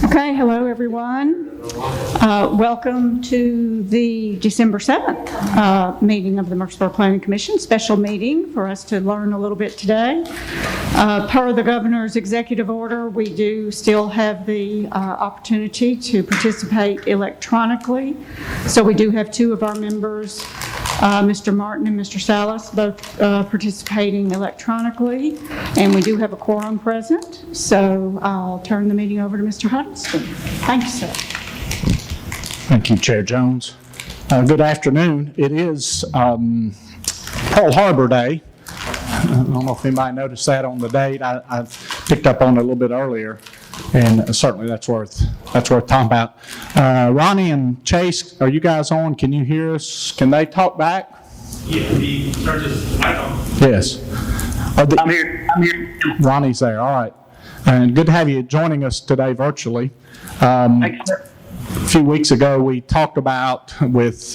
Okay, hello everyone. Welcome to the December 7th meeting of the Murfreesboro Planning Commission, special meeting for us to learn a little bit today. Per the governor's executive order, we do still have the opportunity to participate electronically. So we do have two of our members, Mr. Martin and Mr. Salas, both participating electronically, and we do have a quorum present. So I'll turn the meeting over to Mr. Huddleston. Thank you, sir. Thank you, Chair Jones. Good afternoon. It is Pearl Harbor Day. I don't know if anybody noticed that on the date. I picked up on it a little bit earlier, and certainly that's worth talking about. Ronnie and Chase, are you guys on? Can you hear us? Can they talk back? Yeah, he turned his mic on. Yes. I'm here. Ronnie's there. All right. And good to have you joining us today virtually. Thanks, sir. A few weeks ago, we talked about with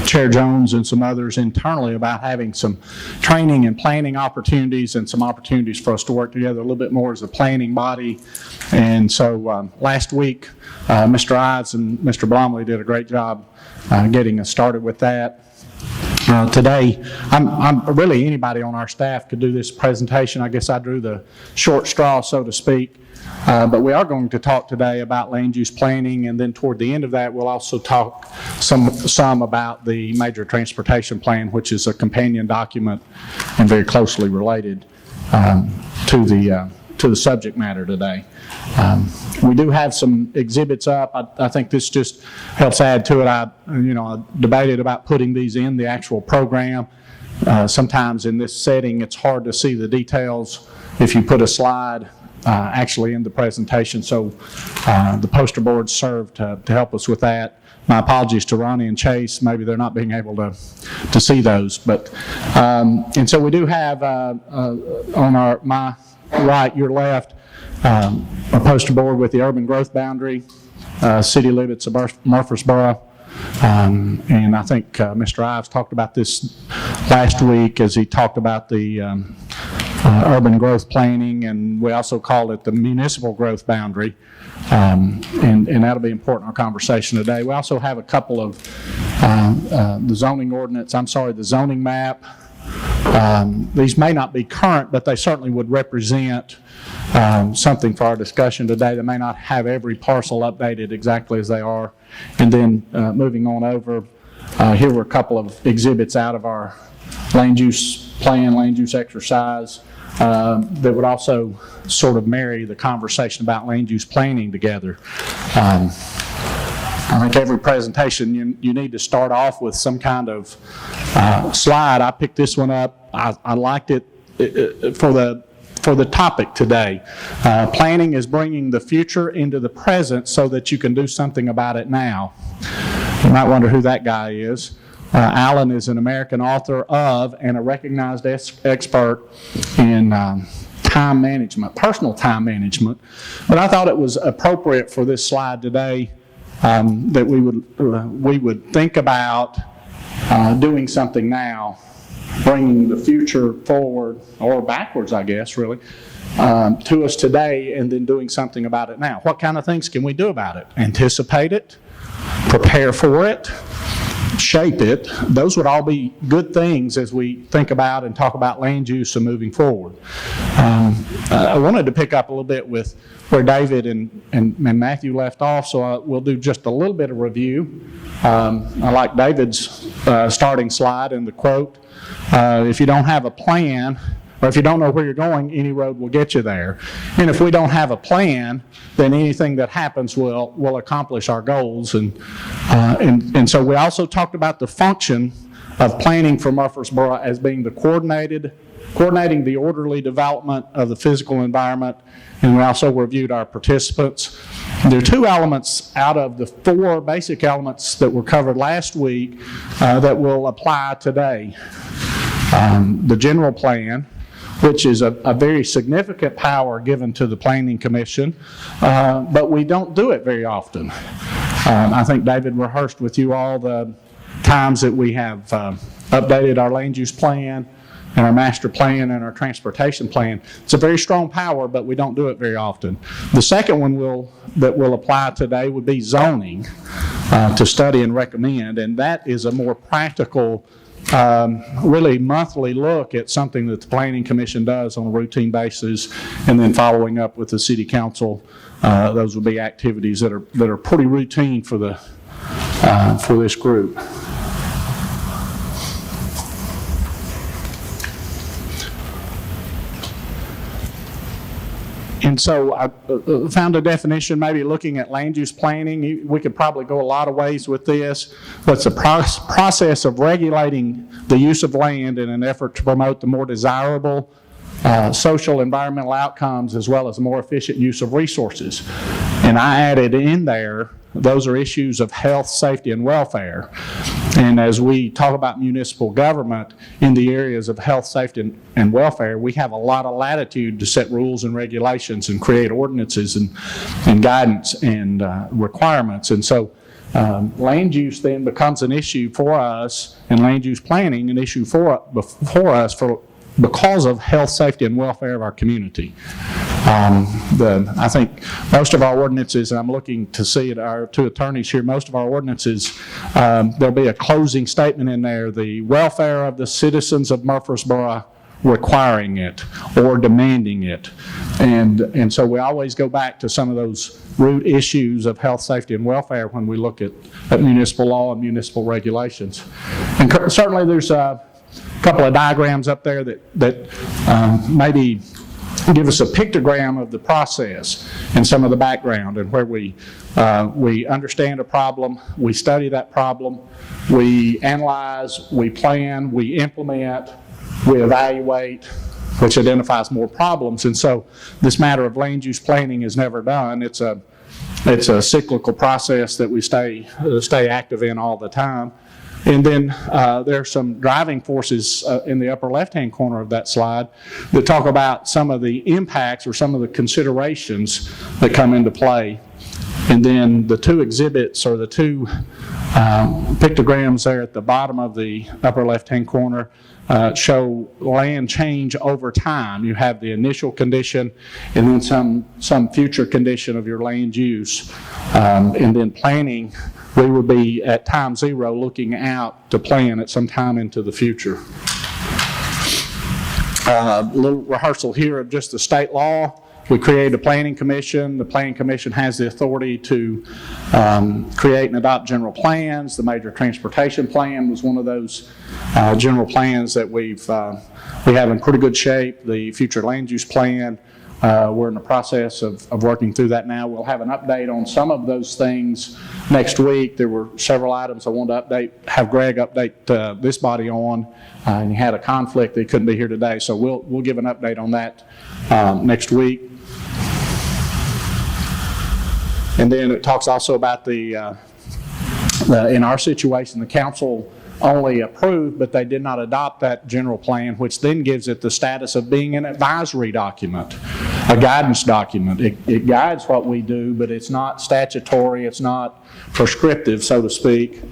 Chair Jones and some others internally about having some training and planning opportunities and some opportunities for us to work together a little bit more as a planning body. And so last week, Mr. Ives and Mr. Blomley did a great job getting us started with that. Today, I'm really anybody on our staff could do this presentation. I guess I drew the short straw, so to speak. But we are going to talk today about land use planning, and then toward the end of that, we'll also talk some about the major transportation plan, which is a companion document and very closely related to the subject matter today. We do have some exhibits up. I think this just helps add to it. I debated about putting these in the actual program. Sometimes in this setting, it's hard to see the details if you put a slide actually in the presentation. So the poster boards serve to help us with that. My apologies to Ronnie and Chase. Maybe they're not being able to see those. But and so we do have on my right, your left, a poster board with the urban growth boundary, city limits of Murfreesboro. And I think Mr. Ives talked about this last week as he talked about the urban growth planning, and we also call it the municipal growth boundary. And that'll be important in our conversation today. We also have a couple of the zoning ordinance, the zoning map. These may not be current, but they certainly would represent something for our discussion today. They may not have every parcel updated exactly as they are. And then moving on over, here were a couple of exhibits out of our land use plan, land use exercise that would also sort of marry the conversation about land use planning together. I think every presentation you need to start off with some kind of slide. I picked this one up. I liked it for the topic today. Planning is bringing the future into the present so that you can do something about it now. You might wonder who that guy is. Alan is an American author of and a recognized expert in time management, personal time management. But I thought it was appropriate for this slide today that we would think about doing something now, bringing the future forward or backwards, I guess, really, to us today, and then doing something about it now. What kind of things can we do about it? Anticipate it, prepare for it, shape it. Those would all be good things as we think about and talk about land use and moving forward. I wanted to pick up a little bit with where David and Matthew left off, so we'll do just a little bit of review. I like David's starting slide and the quote, if you don't have a plan, or if you don't know where you're going, any road will get you there. And if we don't have a plan, then anything that happens will accomplish our goals. And so we also talked about the function of planning for Murfreesboro as being the coordinating the orderly development of the physical environment. And we also reviewed our participants. There are two elements out of the four basic elements that were covered last week that will apply today. The general plan, which is a very significant power given to the Planning Commission, but we don't do it very often. I think David rehearsed with you all the times that we have updated our land use plan and our master plan and our transportation plan. It's a very strong power, but we don't do it very often. The second one that we'll apply today would be zoning, to study and recommend, and that is a more practical, really monthly look at something that the Planning Commission does on a routine basis, and then following up with the City Council. Those would be activities that are pretty routine for this group. And so I found a definition, maybe looking at land use planning. We could probably go a lot of ways with this, but it's a process of regulating the use of land in an effort to promote the more desirable social environmental outcomes as well as a more efficient use of resources. And I added in there, those are issues of health, safety, and welfare. And as we talk about municipal government in the areas of health, safety, and welfare, we have a lot of latitude to set rules and regulations and create ordinances and guidance and requirements. And so land use then becomes an issue for us, and land use planning an issue for us because of health, safety, and welfare of our community. I think most of our ordinances, and I'm looking to see it, our two attorneys here, most of our ordinances, there'll be a closing statement in there, the welfare of the citizens of Murfreesboro requiring it or demanding it. And so we always go back to some of those root issues of health, safety, and welfare when we look at municipal law and municipal regulations. And certainly there's a couple of diagrams up there that maybe give us a pictogram of the process and some of the background, and where we understand a problem, we study that problem, we analyze, we plan, we implement, we evaluate, which identifies more problems. And so this matter of land use planning is never done. It's a cyclical process that we stay active in all the time. And then there are some driving forces in the upper left-hand corner of that slide that talk about some of the impacts or some of the considerations that come into play. And then the two exhibits, or the two pictograms there at the bottom of the upper left-hand corner, show land change over time. You have the initial condition and then some future condition of your land use. And then planning, we would be at time zero looking out to plan at some time into the future. A little rehearsal here of just the state law. We created a planning commission. The planning commission has the authority to create and adopt general plans. The major transportation plan was one of those general plans that we have in pretty good shape. The future land use plan, we're in the process of working through that now. We'll have an update on some of those things next week. There were several items I wanted to have Greg update this body on, and he had a conflict that he couldn't be here today, so we'll give an update on that next week. And then it talks also about in our situation, the council only approved, but they did not adopt that general plan, which then gives it the status of being an advisory document, a guidance document. It guides what we do, but it's not statutory, it's not prescriptive, so to speak.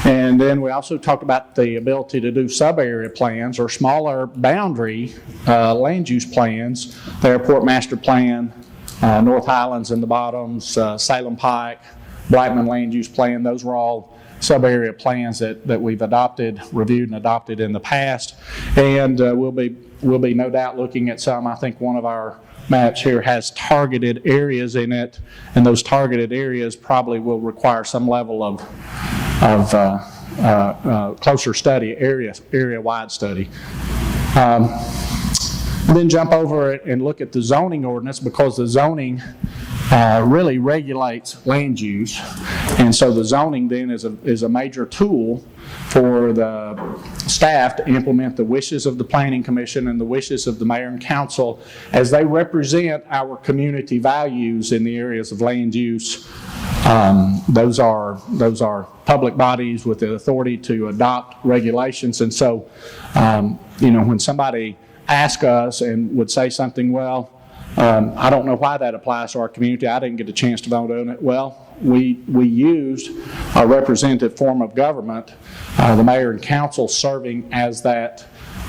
And then we also talked about the ability to do sub-area plans or smaller boundary land use plans, the airport master plan, North Highlands in the bottoms, Salem Pike, Blackman land use plan. Those were all sub-area plans that we've reviewed and adopted in the past. And we'll be no doubt looking at some. I think one of our maps here has targeted areas in it, and those targeted areas probably will require some level of closer study, area-wide study. Then jump over it and look at the zoning ordinance, because the zoning really regulates land use. And so the zoning then is a major tool for the staff to implement the wishes of the Planning Commission and the wishes of the mayor and council as they represent our community values in the areas of land use. Those are public bodies with the authority to adopt regulations. And so, when somebody ask us and would say something, well, I don't know why that applies to our community, I didn't get a chance to vote on it. Well, we used a representative form of government, the mayor and council serving as that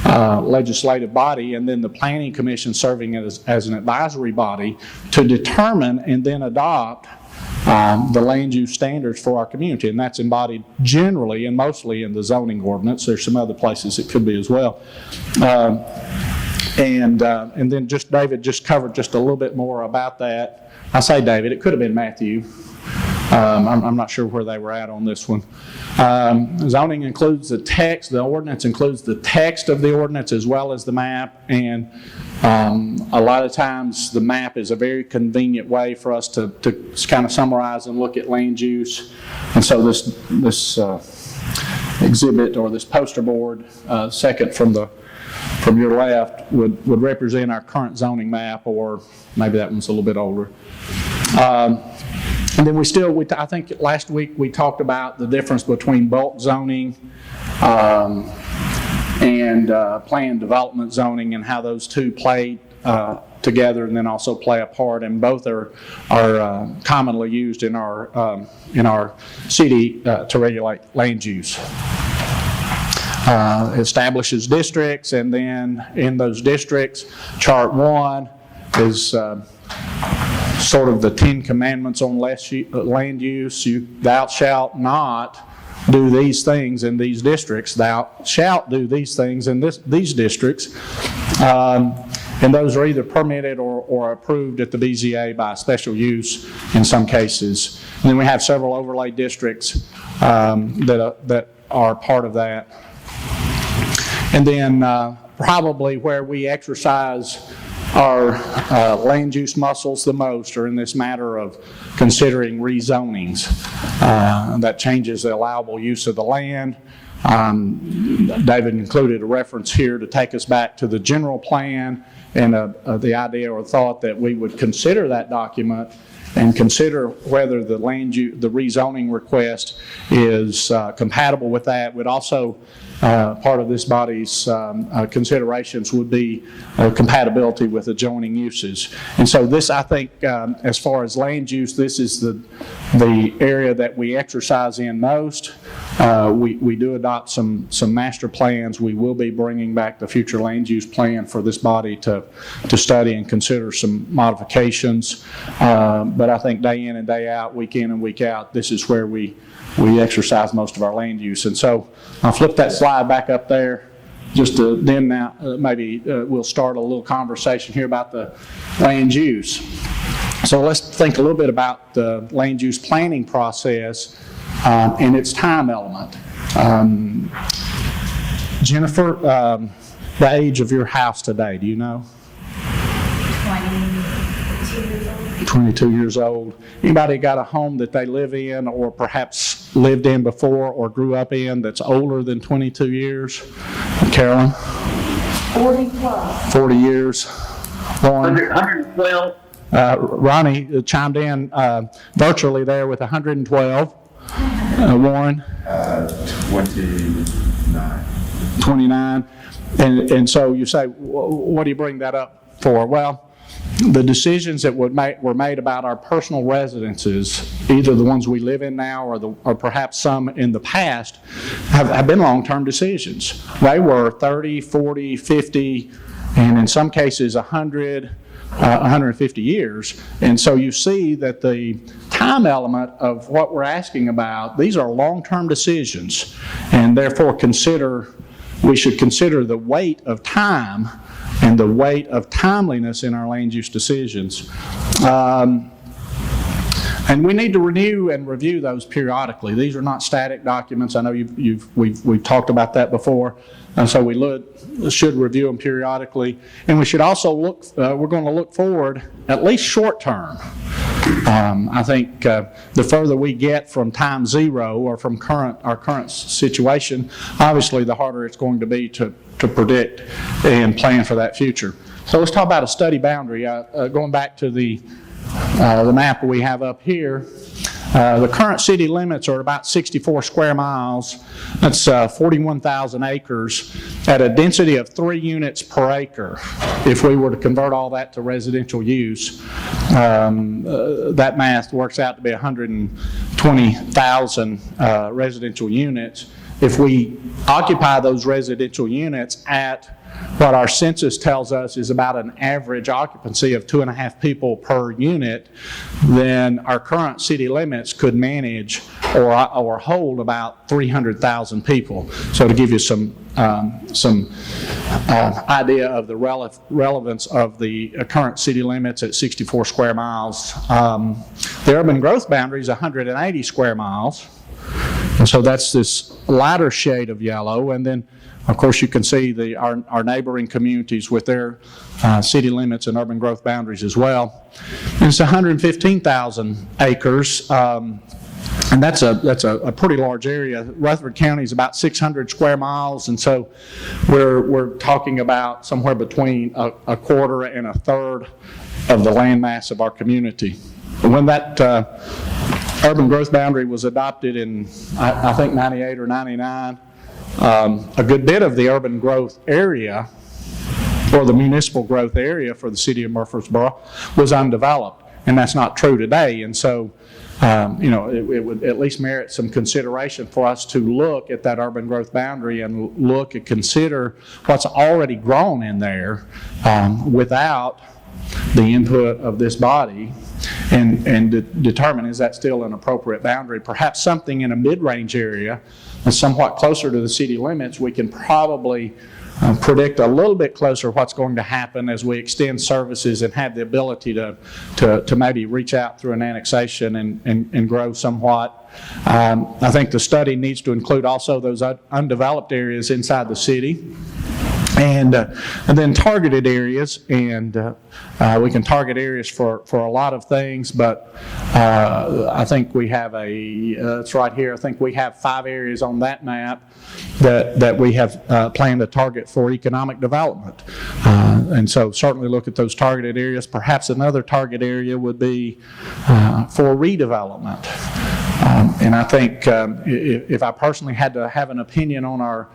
legislative body, and then the Planning Commission serving as an advisory body to determine and then adopt the land use standards for our community, and that's embodied generally and mostly in the zoning ordinance. There's some other places it could be as well. And then David just covered just a little bit more about that. I say David, it could have been Matthew. I'm not sure where they were at on this one. Zoning includes the text, the ordinance includes the text of the ordinance as well as the map, and a lot of times the map is a very convenient way for us to kind of summarize and look at land use. And so this exhibit or this poster board, second from your left, would represent our current zoning map, or maybe that one's a little bit older. And then I think last week we talked about the difference between bulk zoning and planned development zoning, and how those two play together and then also play a part, and both are commonly used in our city to regulate land use. Establishes districts, and then in those districts, Chart 1 is sort of the 10 commandments on land use. Thou shalt not do these things in these districts. Thou shalt do these things in these districts. And those are either permitted or approved at the BZA by special use in some cases. And then we have several overlay districts that are part of that. And then probably where we exercise our land use muscles the most are in this matter of considering rezonings. That changes the allowable use of the land. David included a reference here to take us back to the general plan, and the idea or thought that we would consider that document and consider whether the the rezoning request is compatible with that. Would also part of this body's considerations would be compatibility with adjoining uses. And so this, I think, as far as land use, this is the area that we exercise in most. We do adopt some master plans. We will be bringing back the future land use plan for this body to study and consider some modifications. But I think day in and day out, week in and week out, this is where we exercise most of our land use. And so I'll flip that slide back up there just to then now maybe we'll start a little conversation here about the land use. So let's think a little bit about the land use planning process and its time element. Jennifer, the age of your house today, do you know? 22 years old. Anybody got a home that they live in or perhaps lived in before or grew up in that's older than 22 years? Carolyn? 40 years. Lauren? 112. Ronnie chimed in virtually there with 112. Warren? 29. And so you say, what do you bring that up for? Well, the decisions that were made about our personal residences, either the ones we live in now or perhaps some in the past, have been long-term decisions. They were 30, 40, 50, and in some cases 100, 150 years. And so you see that the time element of what we're asking about, these are long-term decisions, and therefore we should consider the weight of time and the weight of timeliness in our land use decisions. And we need to renew and review those periodically. These are not static documents. I know we've talked about that before. And so we should review them periodically. And we should also we're going to look forward, at least short term. I think the further we get from time zero or from our current situation, obviously the harder it's going to be to predict and plan for that future. So let's talk about a study boundary. Going back to the map we have up here, the current city limits are about 64 square miles. That's 41,000 acres at a density of 3 units per acre. If we were to convert all that to residential use, that math works out to be 120,000 residential units. if we occupy those residential units at what our census tells us is about an average occupancy of 2.5 people per unit, then our current city limits could manage or hold about 300,000 people. So to give you some idea of the relevance of the current city limits at 64 square miles, the urban growth boundary is 180 square miles. And so that's this lighter shade of yellow. And then, of course, you can see our neighboring communities with their city limits and urban growth boundaries as well. And it's 115,000 acres, and that's a pretty large area. Rutherford County is about 600 square miles, and so we're talking about somewhere between a quarter and a third of the landmass of our community. When that urban growth boundary was adopted in, I think, 98 or 99, a good bit of the urban growth area, or the municipal growth area for the city of Murfreesboro, was undeveloped, and that's not true today. And so, it would at least merit some consideration for us to look at that urban growth boundary and look and consider what's already grown in there without the input of this body, and determine, is that still an appropriate boundary? Perhaps something in a mid-range area and somewhat closer to the city limits, we can probably predict a little bit closer what's going to happen as we extend services and have the ability to maybe reach out through an annexation and grow somewhat. I think the study needs to include also those undeveloped areas inside the city. And then targeted areas, and we can target areas for a lot of things, but I think we have it's right here, I think we have 5 areas on that map that we have planned to target for economic development. And so certainly look at those targeted areas. Perhaps another target area would be for redevelopment. And I think if I personally had to have an opinion on our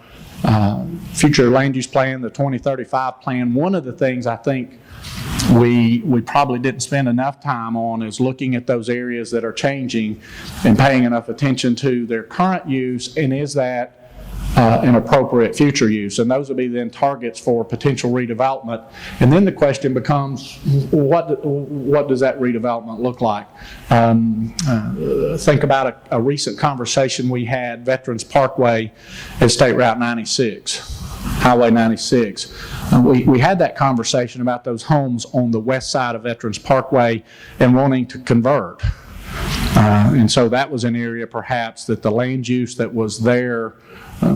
future land use plan, the 2035 plan, one of the things I think we probably didn't spend enough time on is looking at those areas that are changing and paying enough attention to their current use, and is that an appropriate future use. And those would be then targets for potential redevelopment. And then the question becomes, what does that redevelopment look like? Think about a recent conversation we had, Veterans Parkway at State Route 96, Highway 96. We had that conversation about those homes on the west side of Veterans Parkway and wanting to convert. And so that was an area perhaps that the land use that was there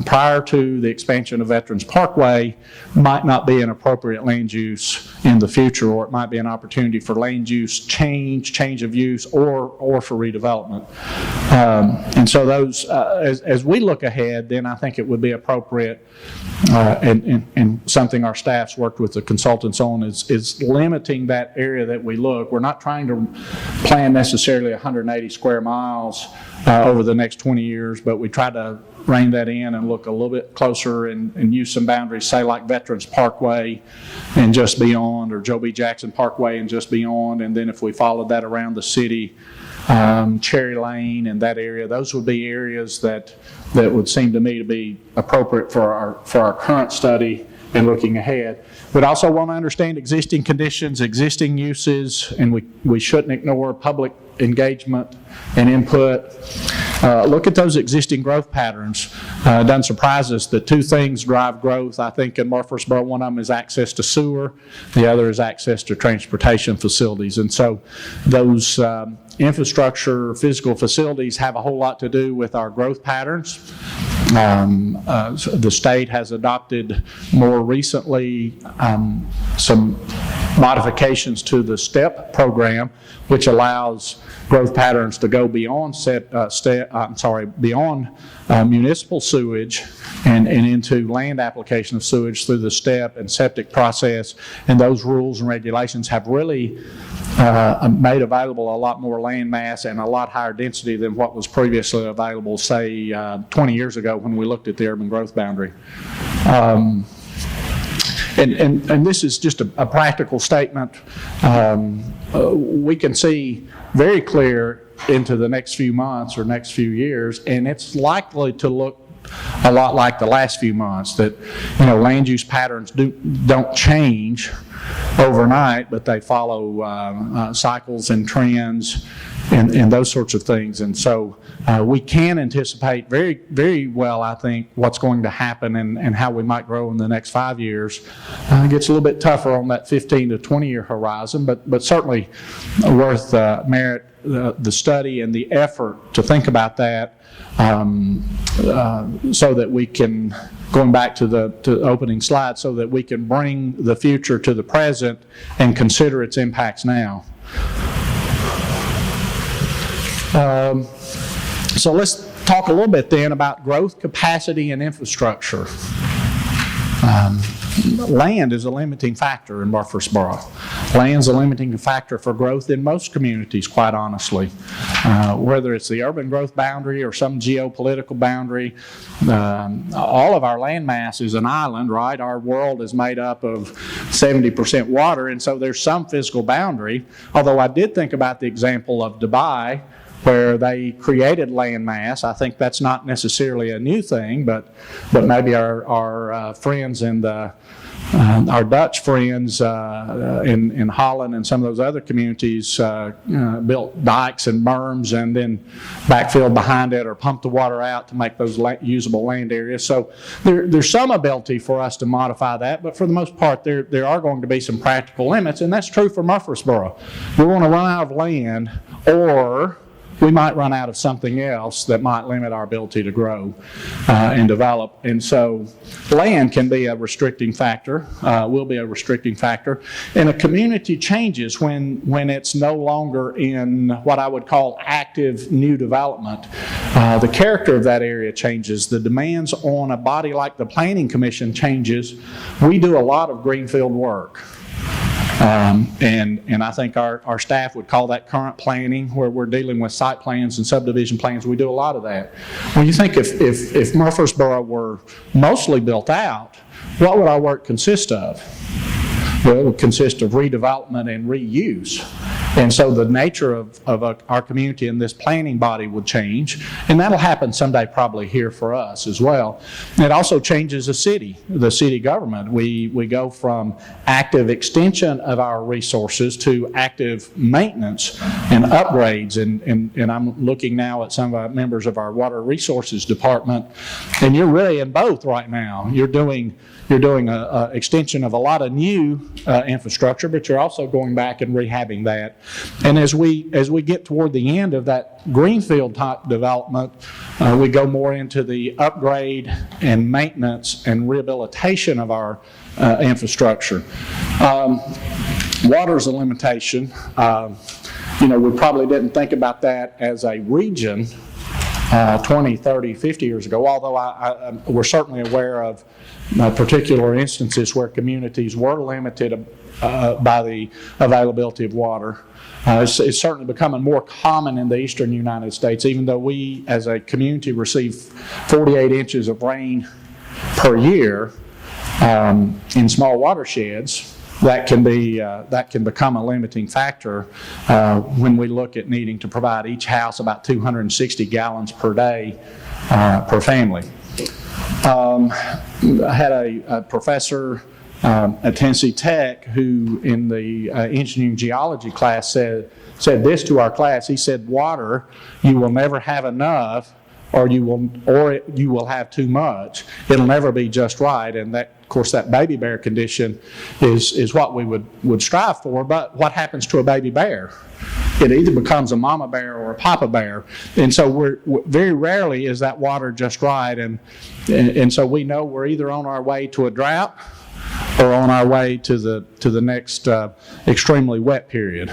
prior to the expansion of Veterans Parkway might not be an appropriate land use in the future, or it might be an opportunity for land use change of use, or for redevelopment. And so those, as we look ahead, then I think it would be appropriate, and something our staff's worked with the consultants on, is limiting that area that we look. We're not trying to plan necessarily 180 square miles over the next 20 years, but we try to rein that in and look a little bit closer and use some boundaries, say like Veterans Parkway and just beyond, or Joe B. Jackson Parkway and just beyond. And then if we followed that around the city, Cherry Lane and that area, those would be areas that would seem to me to be appropriate for our current study and looking ahead. We'd also want to understand existing conditions, existing uses, and we shouldn't ignore public engagement and input. Look at those existing growth patterns. It doesn't surprise us that 2 things drive growth, I think, in Murfreesboro. One of them is access to sewer. The other is access to transportation facilities. And so those infrastructure, physical facilities have a whole lot to do with our growth patterns. The state has adopted more recently some modifications to the STEP program, which allows growth patterns to go beyond beyond municipal sewage and into land application of sewage through the STEP and septic process. And those rules and regulations have really made available a lot more land mass and a lot higher density than what was previously available, say, 20 years ago when we looked at the urban growth boundary. And this is just a practical statement. We can see very clear into the next few months or next few years, and it's likely to look a lot like the last few months, that, land use patterns don't change overnight, but they follow cycles and trends and those sorts of things. And so we can anticipate very, very well, I think, what's going to happen and how we might grow in the next 5 years. It gets a little bit tougher on that 15 to 20-year horizon, but certainly worth merit the study and the effort to think about that, so that we can, going back to the opening slide, so that we can bring the future to the present and consider its impacts now. So let's talk a little bit then about growth, capacity, and infrastructure. Land is a limiting factor in Murfreesboro. Land's a limiting factor for growth in most communities, quite honestly. Whether it's the urban growth boundary or some geopolitical boundary, all of our land mass is an island, right? Our world is made up of 70% water, and so there's some physical boundary. Although I did think about the example of Dubai, where they created land mass. I think that's not necessarily a new thing, but maybe our friends and our Dutch friends in Holland and some of those other communities built dikes and berms and then backfilled behind it or pumped the water out to make those usable land areas. So there's some ability for us to modify that, but for the most part there are going to be some practical limits, and that's true for Murfreesboro. We want to run out of land, or we might run out of something else that might limit our ability to grow and develop. And so land can be a restricting factor, will be a restricting factor. And a community changes when it's no longer in what I would call active new development. The character of that area changes. The demands on a body like the Planning Commission changes. We do a lot of greenfield work. And I think our staff would call that current planning, where we're dealing with site plans and subdivision plans. We do a lot of that. When you think if Murfreesboro were mostly built out, what would our work consist of? Well, it would consist of redevelopment and reuse. And so the nature of our community and this planning body would change, and that'll happen someday probably here for us as well. It also changes the city government. We go from active extension of our resources to active maintenance and upgrades, and I'm looking now at some of our members of our Water Resources Department, and you're really in both right now. You're doing an extension of a lot of new infrastructure, but you're also going back and rehabbing that. And as we get toward the end of that greenfield type development, we go more into the upgrade and maintenance and rehabilitation of our infrastructure. Water's a limitation. We probably didn't think about that as a region 20, 30, 50 years ago, although we're certainly aware of particular instances where communities were limited by the availability of water. It's certainly becoming more common in the eastern United States, even though we as a community receive 48 inches of rain per year in small watersheds. That can become a limiting factor when we look at needing to provide each house about 260 gallons per day per family. I had a professor at Tennessee Tech who, in the engineering geology class, said this to our class. He said, "Water, you will never have enough, or you will have too much. It'll never be just right." And that, of course, that baby bear condition is what we would strive for. But what happens to a baby bear? It either becomes a mama bear or a papa bear. And so we're very rarely is that water just right. And so we know we're either on our way to a drought or on our way to the next extremely wet period.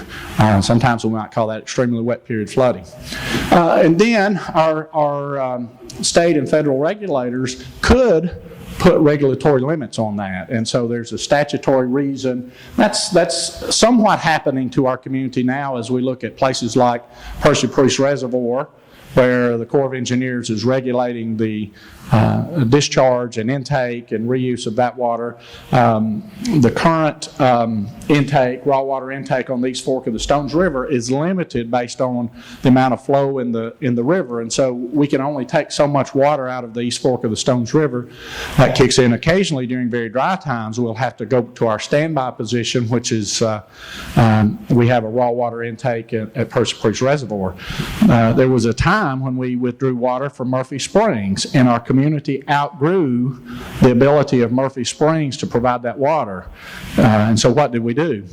Sometimes we might call that extremely wet period flooding. And then our state and federal regulators could put regulatory limits on that. And so there's a statutory reason. That's somewhat happening to our community now as we look at places like Percy Priest Reservoir, where the Corps of Engineers is regulating the discharge and intake and reuse of that water. The current intake, raw water intake on the East Fork of the Stones River is limited based on the amount of flow in the river, and so we can only take so much water out of the East Fork of the Stones River. That kicks in occasionally during very dry times. We'll have to go to our standby position, which is we have a raw water intake at Percy Creek Reservoir. There was a time when we withdrew water from Murphy Springs, and our community outgrew the ability of Murphy Springs to provide that water. And so what did we do?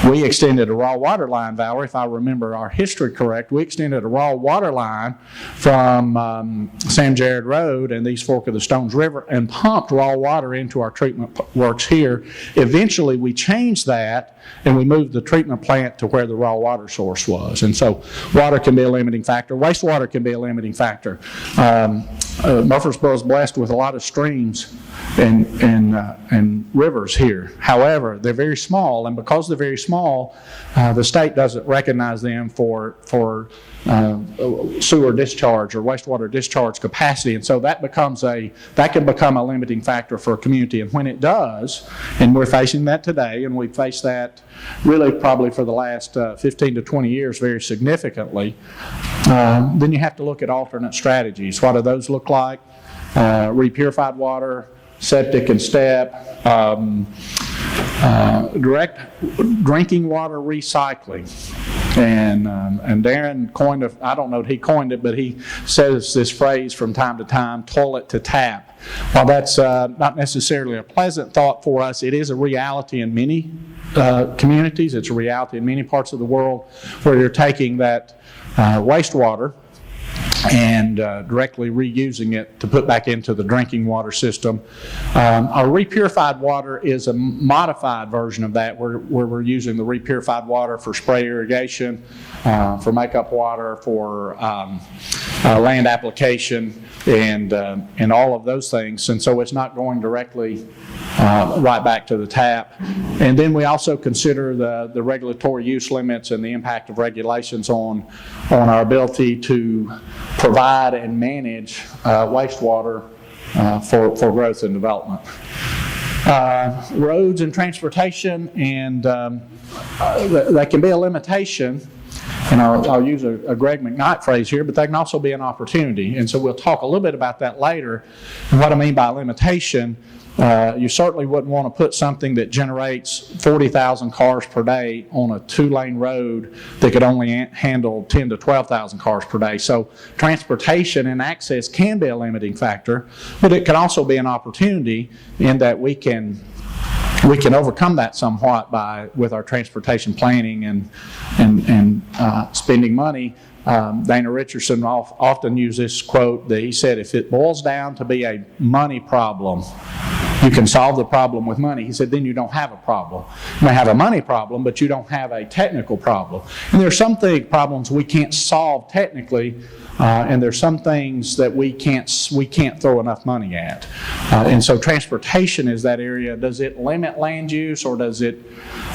We extended a raw water line, Valerie, if I remember our history correct. We extended a raw water line from Sam Jared Road and the East Fork of the Stones River and pumped raw water into our treatment works here. Eventually, we changed that and we moved the treatment plant to where the raw water source was. And so water can be a limiting factor. Wastewater can be a limiting factor. Murfreesboro is blessed with a lot of streams and rivers here. However, they're very small, and because they're very small, the state doesn't recognize them for sewer discharge or wastewater discharge capacity, and so that can become a limiting factor for a community. And when it does, and we're facing that today, and we've faced that really probably for the last 15 to 20 years very significantly, then you have to look at alternate strategies. What do those look like? Repurified water, septic and step, direct drinking water recycling. And Darren coined I don't know if he coined it, but he says this phrase from time to time, toilet to tap. While that's not necessarily a pleasant thought for us, it is a reality in many communities. It's a reality in many parts of the world where you're taking that wastewater and directly reusing it to put back into the drinking water system. Our repurified water is a modified version of that, where we're using the repurified water for spray irrigation, for makeup water, for land application, and all of those things. And so it's not going directly right back to the tap. And then we also consider the regulatory use limits and the impact of regulations on our ability to provide and manage wastewater for growth and development. Roads and transportation, and that can be a limitation. And I'll use a Greg McKnight phrase here, but that can also be an opportunity. And so we'll talk a little bit about that later. And what I mean by limitation, you certainly wouldn't want to put something that generates 40,000 cars per day on a 2-lane road that could only handle 10 to 12,000 cars per day. So transportation and access can be a limiting factor, but it can also be an opportunity in that we can overcome that somewhat with our transportation planning and spending money. Dana Richardson often used this quote that he said, if it boils down to be a money problem, you can solve the problem with money. He said, then you don't have a problem. You may have a money problem, but you don't have a technical problem. And there are some problems we can't solve technically, and there's some things that we can't throw enough money at. And so transportation is that area. Does it limit land use, or does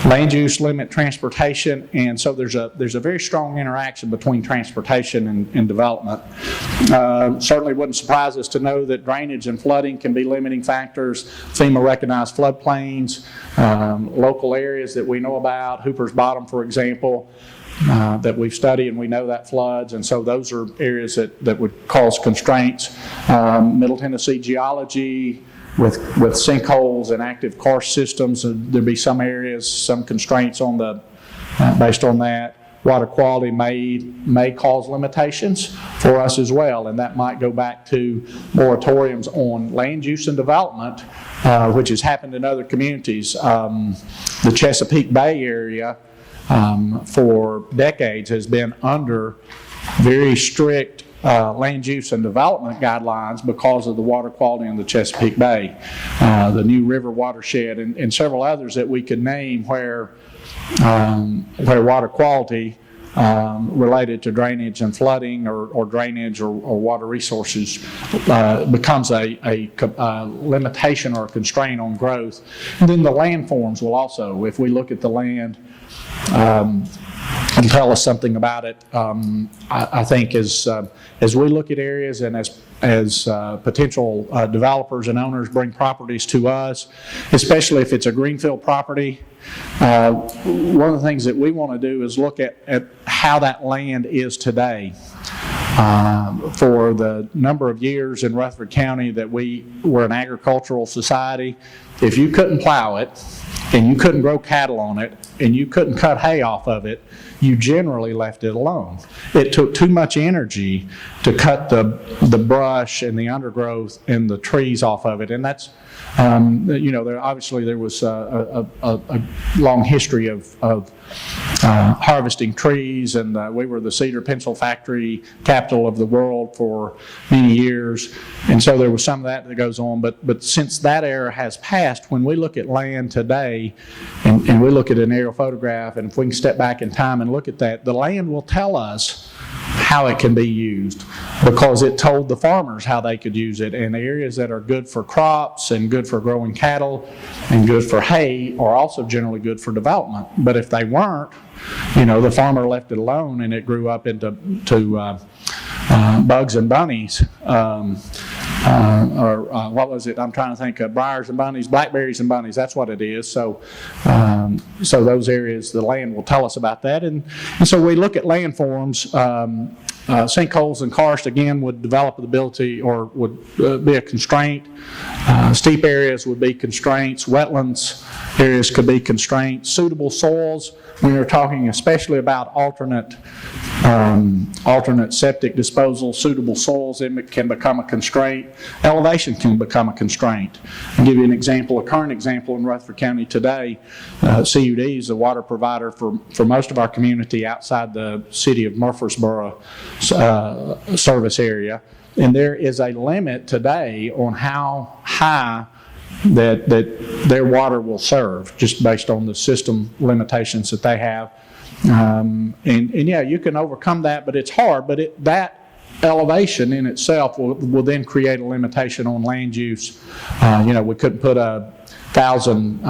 land use limit transportation? And so there's a very strong interaction between transportation and development. Certainly wouldn't surprise us to know that drainage and flooding can be limiting factors. FEMA recognized floodplains, local areas that we know about, Hooper's Bottom, for example, that we've studied, and we know that floods, and so those are areas that would cause constraints. Middle Tennessee geology with sinkholes and active karst systems, there'd be some areas, some constraints based on that. Water quality may cause limitations for us as well, and that might go back to moratoriums on land use and development, which has happened in other communities. The Chesapeake Bay area for decades has been under very strict land use and development guidelines because of the water quality in the Chesapeake Bay. The New River watershed and several others that we could name where water quality related to drainage and flooding or drainage or water resources becomes a limitation or a constraint on growth. And then the landforms will also, if we look at the land, and tell us something about it. I think as we look at areas and as potential developers and owners bring properties to us, especially if it's a greenfield property, one of the things that we want to do is look at how that land is today. For the number of years in Rutherford County that we were an agricultural society, if you couldn't plow it, and you couldn't grow cattle on it, and you couldn't cut hay off of it, you generally left it alone. It took too much energy to cut the brush and the undergrowth and the trees off of it, and that's there was a long history of harvesting trees, and we were the cedar pencil factory capital of the world for many years, and so there was some of that goes on. But since that era has passed, when we look at land today, and we look at an aerial photograph, and if we can step back in time and look at that, the land will tell us how it can be used, because it told the farmers how they could use it. And the areas that are good for crops and good for growing cattle and good for hay are also generally good for development. But if they weren't, the farmer left it alone and it grew up into bugs and bunnies, what was it? I'm trying to think of briars and bunnies, blackberries and bunnies. That's what it is. So those areas, the land will tell us about that. And so we look at landforms. Sinkholes and karst, again, would develop the ability or would be a constraint. Steep areas would be constraints. Wetlands areas could be constraints. Suitable soils, when you're talking especially about alternate septic disposal, suitable soils can become a constraint. Elevation can become a constraint. I'll give you an example, a current example in Rutherford County today. CUD is the water provider for most of our community outside the city of Murfreesboro service area. And there is a limit today on how high that their water will serve, just based on the system limitations that they have. And yeah, you can overcome that, but it's hard. But that elevation in itself will then create a limitation on land use. We couldn't put a 1,000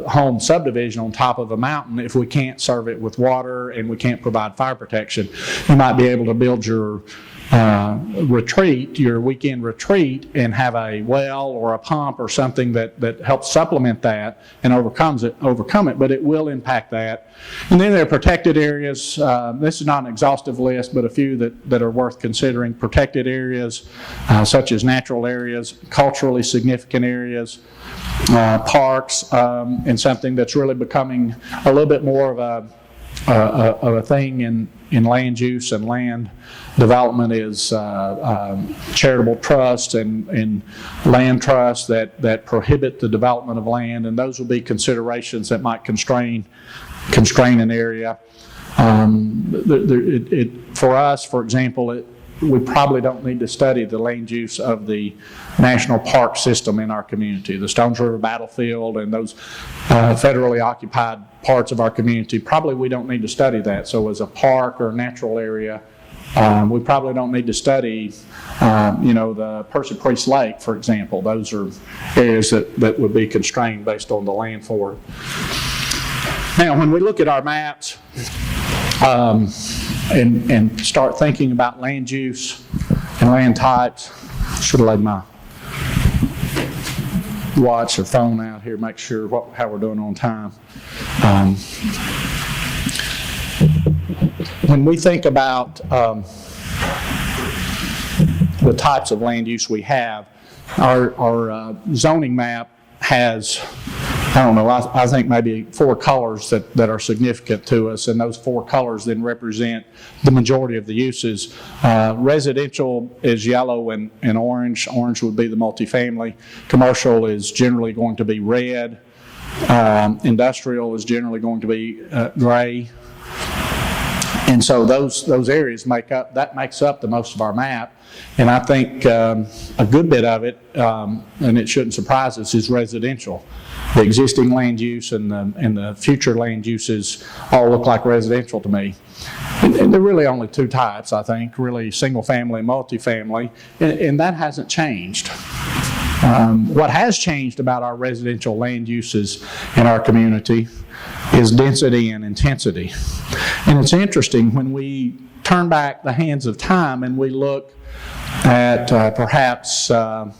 home subdivision on top of a mountain if we can't serve it with water and we can't provide fire protection. You might be able to build your your weekend retreat, and have a well or a pump or something that helps supplement that and overcome it, but it will impact that. And then there are protected areas. This is not an exhaustive list, but a few that are worth considering. Protected areas, such as natural areas, culturally significant areas, parks, and something that's really becoming a little bit more of a thing in land use and land development is charitable trusts and land trusts that prohibit the development of land, and those will be considerations that might constrain an area. For us, for example, we probably don't need to study the land use of the national park system in our community. The Stones River Battlefield and those federally occupied parts of our community, probably we don't need to study that. So as a park or natural area, we probably don't need to study, the Percy Priest Lake, for example. Those are areas that would be constrained based on the land for it. Now, when we look at our maps, and start thinking about land use and land types. Should have laid my watch or phone out here, make sure how we're doing on time. When we think about the types of land use we have, our zoning map has, I think maybe 4 colors that are significant to us, and those 4 colors then represent the majority of the uses. Residential is yellow and orange. Orange would be the multifamily. Commercial is generally going to be red. Industrial is generally going to be gray. And so those areas makes up the most of our map. And I think a good bit of it, and it shouldn't surprise us, is residential. The existing land use and the future land uses all look like residential to me. And there are really only 2 types, I think, really single family and multifamily, and that hasn't changed. What has changed about our residential land uses in our community is density and intensity. And it's interesting when we turn back the hands of time and we look at perhaps,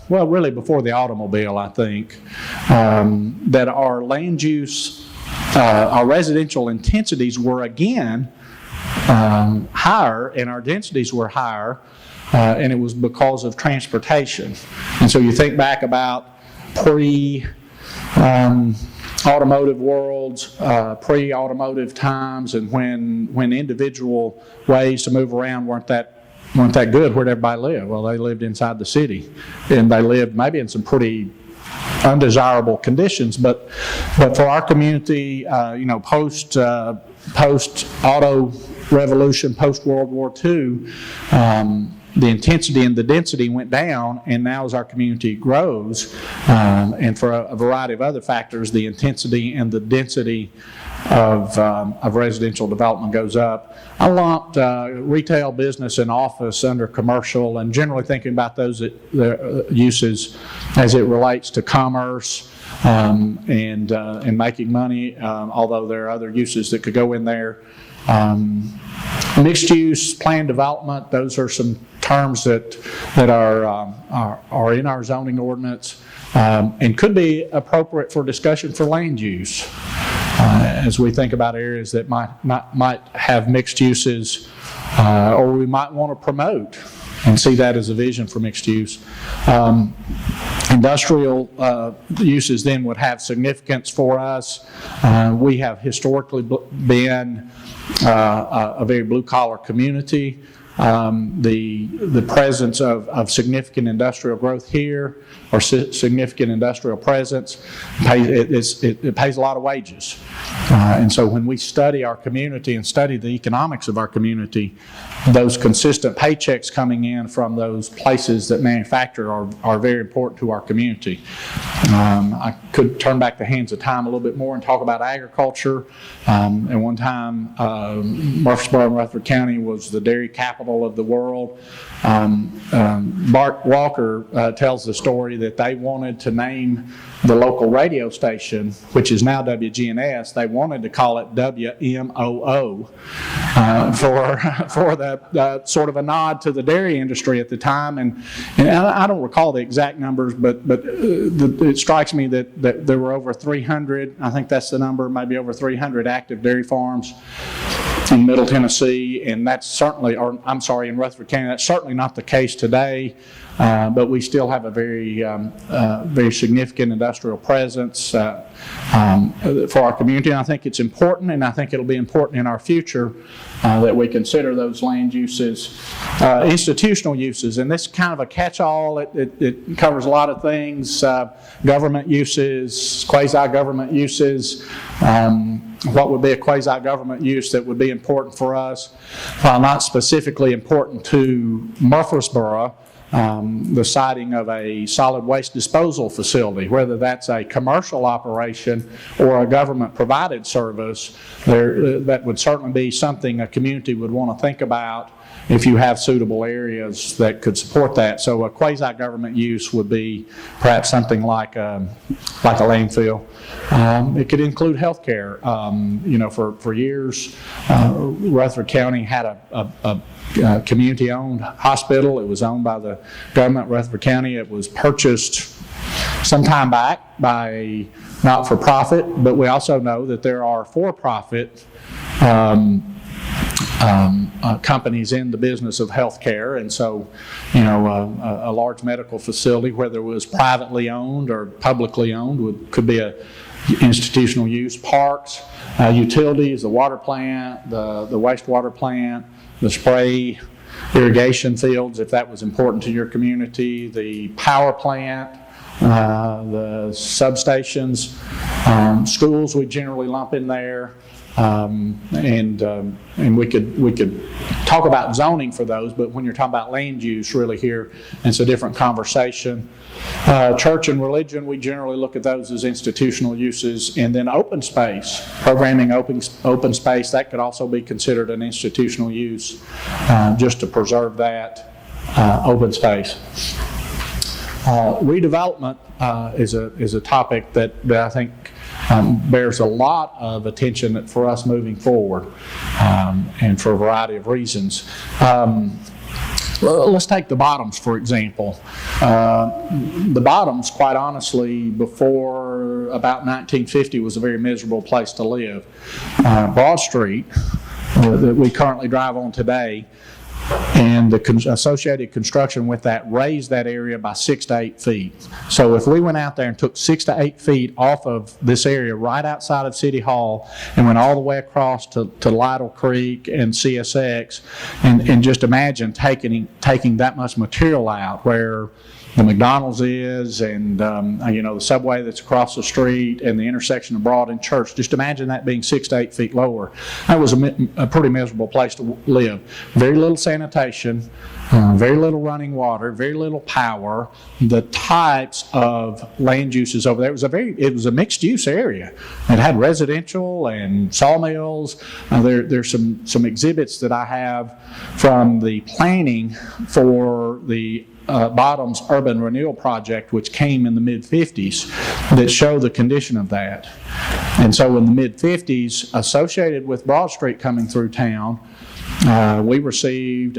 really before the automobile, I think, that our land use, our residential intensities were again higher and our densities were higher, and it was because of transportation. And so you think back about automotive worlds, pre-automotive times, and when individual ways to move around weren't that good, where'd everybody live? Well, they lived inside the city, and they lived maybe in some pretty undesirable conditions. But for our community, post auto revolution, post World War II, the intensity and the density went down, and now as our community grows, and for a variety of other factors, the intensity and the density of residential development goes up. I lumped retail, business, and office under commercial, and generally thinking about those uses as it relates to commerce and making money, although there are other uses that could go in there. Mixed use, planned development, those are some terms that are in our zoning ordinance and could be appropriate for discussion for land use as we think about areas that might have mixed uses or we might want to promote and see that as a vision for mixed use. Industrial uses then would have significance for us. We have historically been a very blue-collar community. The presence of significant industrial growth here or significant industrial presence it pays a lot of wages. And so when we study our community and study the economics of our community, those consistent paychecks coming in from those places that manufacture are very important to our community. I could turn back the hands of time a little bit more and talk about agriculture. And one time, Murfreesboro and Rutherford County was the dairy capital of the world. Bart Walker tells the story that they wanted to name the local radio station, which is now WGNS, they wanted to call it WMOO for the sort of a nod to the dairy industry at the time. And I don't recall the exact numbers, but it strikes me that there were over 300, I think that's the number, maybe over 300 active dairy farms in Middle Tennessee, and that's certainly, in Rutherford County, that's certainly not the case today, but we still have a very significant industrial presence for our community. And I think it's important, and I think it'll be important in our future that we consider those land uses, institutional uses, and this is kind of a catch-all. It covers a lot of things, government uses, quasi-government uses. What would be a quasi-government use that would be important for us, while not specifically important to Murfreesboro, the siting of a solid waste disposal facility, whether that's a commercial operation or a government-provided service, that would certainly be something a community would want to think about if you have suitable areas that could support that. So a quasi-government use would be perhaps something like a landfill. It could include healthcare. For years, Rutherford County had a community-owned hospital. It was owned by the government of Rutherford County. It was purchased some time back by a not-for-profit, but we also know that there are for-profit companies in the business of healthcare, and so a large medical facility, whether it was privately owned or publicly owned, could be a institutional use. Parks, utilities, the water plant, the wastewater plant, the spray irrigation fields, if that was important to your community, the power plant, the substations, schools we generally lump in there. And we could talk about zoning for those, but when you're talking about land use, really here, it's a different conversation. Church and religion, we generally look at those as institutional uses, and then open space, programming open space, that could also be considered an institutional use, just to preserve that open space. Redevelopment is a topic that I think bears a lot of attention for us moving forward, and for a variety of reasons. Let's take the Bottoms, for example. The Bottoms, quite honestly, before about 1950 was a very miserable place to live. Broad Street, that we currently drive on today, and the associated construction with that raised that area by 6 to 8 feet. So if we went out there and took 6 to 8 feet off of this area right outside of City Hall and went all the way across to Lytle Creek and CSX, and just imagine taking that much material out where the McDonald's is, and the subway that's across the street, and the intersection of Broad and Church. Just imagine that being 6 to 8 feet lower. That was a pretty miserable place to live. Very little sanitation, very little running water, very little power. The types of land uses over there, it was a mixed use area. It had residential and sawmills. There's some exhibits that I have from the planning for the Bottoms Urban Renewal Project, which came in the mid-50s, that show the condition of that. And so in the mid-50s, associated with Broad Street coming through town, we received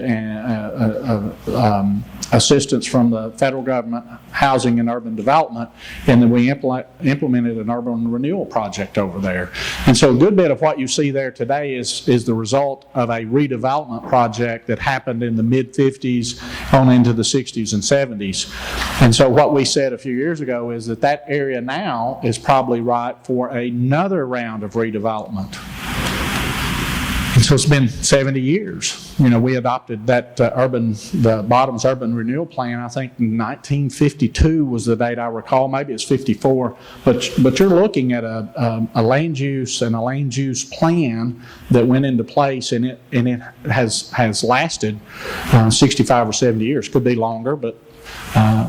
assistance from the federal government, Housing and Urban Development, and then we implemented an urban renewal project over there. And so a good bit of what you see there today is the result of a redevelopment project that happened in the mid-50s on into the 60s and 70s. And so what we said a few years ago is that area now is probably ripe for another round of redevelopment. And so it's been 70 years. We adopted that the Bottoms Urban Renewal Plan, I think 1952 was the date I recall, maybe it's 54, but you're looking at a land use and a land use plan that went into place, and it has lasted 65 or 70 years. Could be longer, but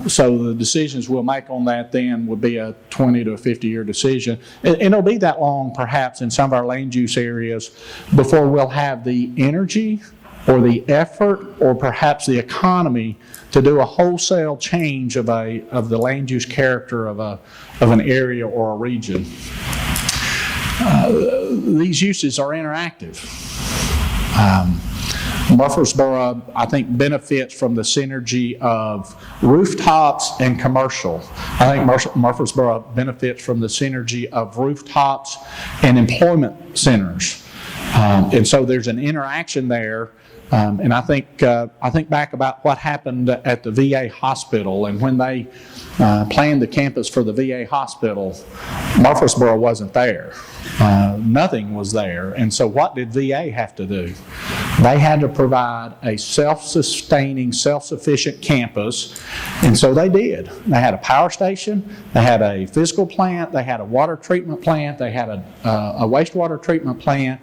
so the decisions we'll make on that then would be a 20 to a 50-year decision. And it'll be that long, perhaps, in some of our land use areas before we'll have the energy or the effort or perhaps the economy to do a wholesale change of the land use character of an area or a region. These uses are interactive. Murfreesboro, I think, benefits from the synergy of rooftops and commercial. I think Murfreesboro benefits from the synergy of rooftops and employment centers. And so there's an interaction there. And I think back about what happened at the VA hospital, and when they planned the campus for the VA hospital, Murfreesboro wasn't there. Nothing was there. And so what did VA have to do? They had to provide a self-sustaining, self-sufficient campus, and so they did. They had a power station, they had a physical plant, they had a water treatment plant, they had a wastewater treatment plant.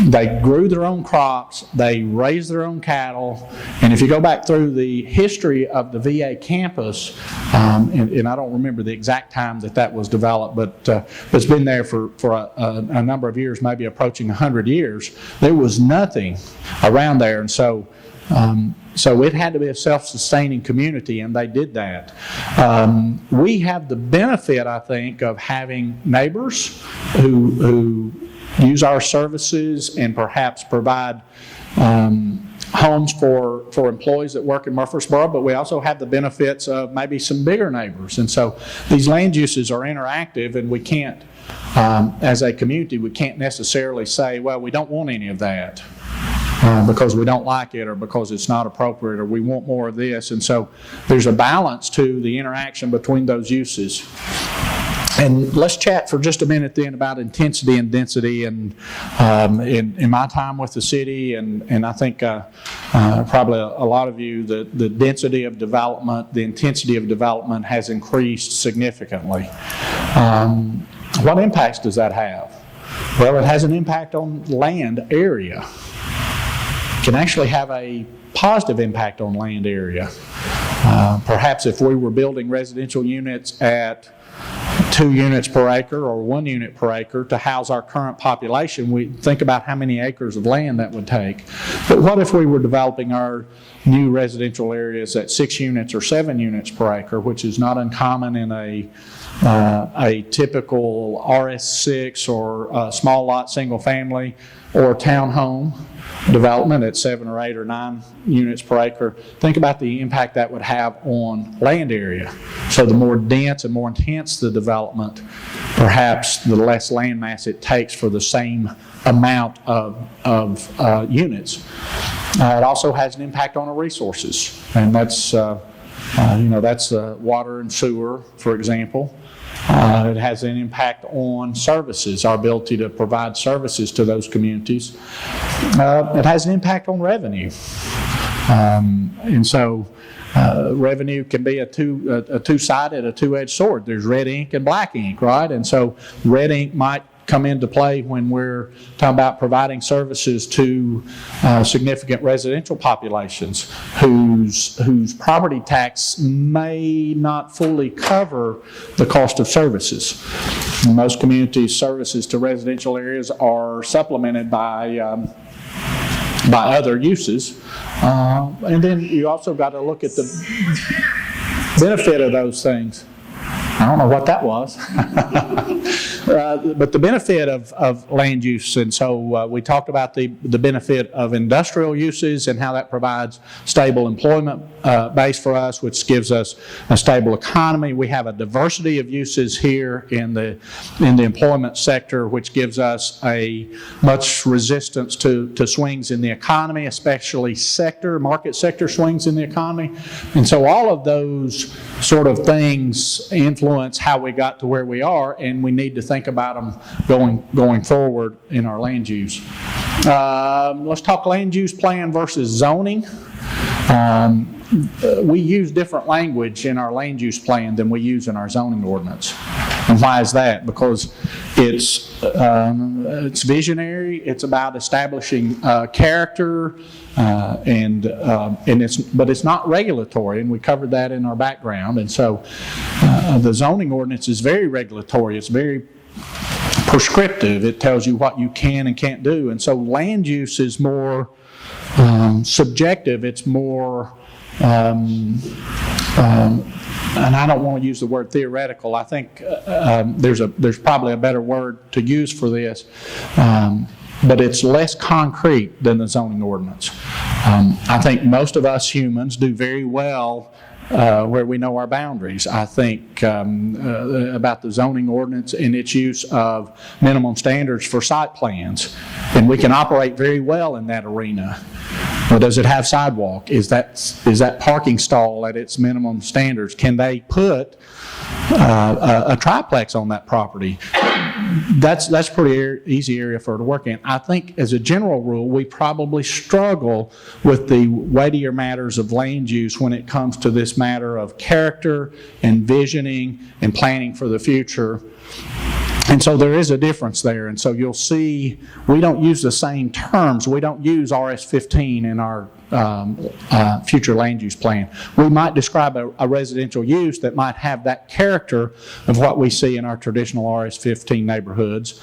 They grew their own crops, they raised their own cattle, and if you go back through the history of the VA campus, and I don't remember the exact time that was developed, but it's been there for a number of years, maybe approaching 100 years. There was nothing around there, and so it had to be a self-sustaining community, and they did that. We have the benefit, I think, of having neighbors who use our services and perhaps provide homes for employees that work in Murfreesboro, but we also have the benefits of maybe some bigger neighbors. And so these land uses are interactive, and we can't, as a community, we can't necessarily say, well, we don't want any of that because we don't like it or because it's not appropriate or we want more of this. And so there's a balance to the interaction between those uses. And let's chat for just a minute then about intensity and density. And in my time with the city, and I think probably a lot of you, the density of development, the intensity of development has increased significantly. What impacts does that have? Well, it has an impact on land area. It can actually have a positive impact on land area. Perhaps if we were building residential units at 2 units per acre or 1 unit per acre to house our current population, we think about how many acres of land that would take. But what if we were developing our new residential areas at 6 units or 7 units per acre, which is not uncommon in a typical RS6 or small lot single family or townhome development at 7 or 8 or 9 units per acre. Think about the impact that would have on land area. So the more dense and more intense the development, perhaps the less land mass it takes for the same amount of units. It also has an impact on our resources, and that's that's water and sewer, for example. It has an impact on services, our ability to provide services to those communities. It has an impact on revenue. And so revenue can be a two-sided, a two-edged sword. There's red ink and black ink, right? And so red ink might come into play when we're talking about providing services to significant residential populations whose property tax may not fully cover the cost of services. In most communities, services to residential areas are supplemented by other uses. And then you also got to look at the benefit of those things. I don't know what that was. But the benefit of land use, and so we talked about the benefit of industrial uses and how that provides stable employment base for us, which gives us a stable economy. We have a diversity of uses here in the employment sector, which gives us a much resistance to swings in the economy, especially market sector swings in the economy. And so all of those sort of things influence how we got to where we are, and we need to think about them going forward in our land use. Let's talk land use plan versus zoning. We use different language in our land use plan than we use in our zoning ordinance. And why is that? Because it's visionary. It's about establishing character, but it's not regulatory, and we covered that in our background. And so the zoning ordinance is very regulatory. It's very prescriptive. It tells you what you can and can't do. And so land use is more subjective. It's more and I don't want to use the word theoretical. I think there's probably a better word to use for this, but it's less concrete than the zoning ordinance. I think most of us humans do very well where we know our boundaries. I think about the zoning ordinance and its use of minimum standards for site plans, and we can operate very well in that arena. Well, does it have sidewalk? Is that parking stall at its minimum standards? Can they put a triplex on that property? That's a pretty easy area for it to work in. I think as a general rule, we probably struggle with the weightier matters of land use when it comes to this matter of character and visioning and planning for the future. And so there is a difference there. And so you'll see we don't use the same terms. We don't use RS-15 in our future land use plan. We might describe a residential use that might have that character of what we see in our traditional RS-15 neighborhoods.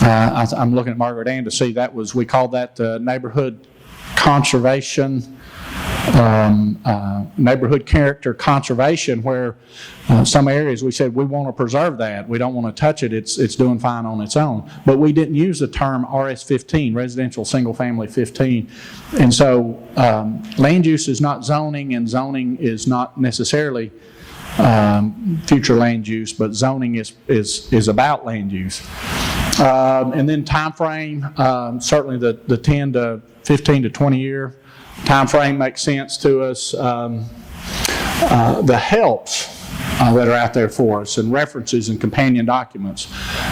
I'm looking at Margaret Ann to see we called that neighborhood conservation, neighborhood character conservation, where some areas we said we want to preserve that. We don't want to touch it. It's doing fine on its own. But we didn't use the term RS-15, residential single family 15. And so land use is not zoning, and zoning is not necessarily future land use, but zoning is about land use. And then time frame, certainly the 10 to 15 to 20 year time frame makes sense to us. The helps that are out there for us, and references and companion documents,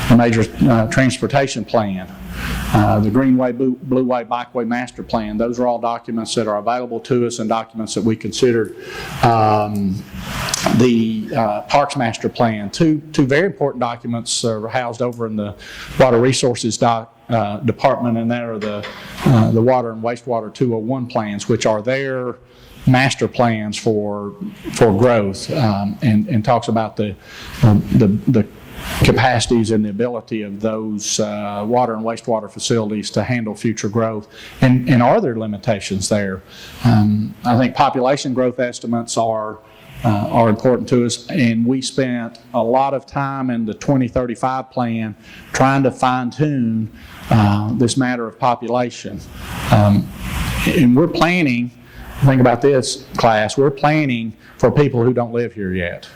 the major transportation plan, the Greenway, Blueway, Bikeway Master Plan. Those are all documents that are available to us and documents that we considered. The Parks Master Plan, two very important documents are housed over in the Water Resources Department, and that are the Water and Wastewater 201 plans, which are their master plans for growth, and talks about the capacities and the ability of those water and wastewater facilities to handle future growth. And are there limitations there? I think population growth estimates are important to us, and we spent a lot of time in the 2035 plan trying to fine-tune this matter of population. And we're planning, think about this, class, we're planning for people who don't live here yet.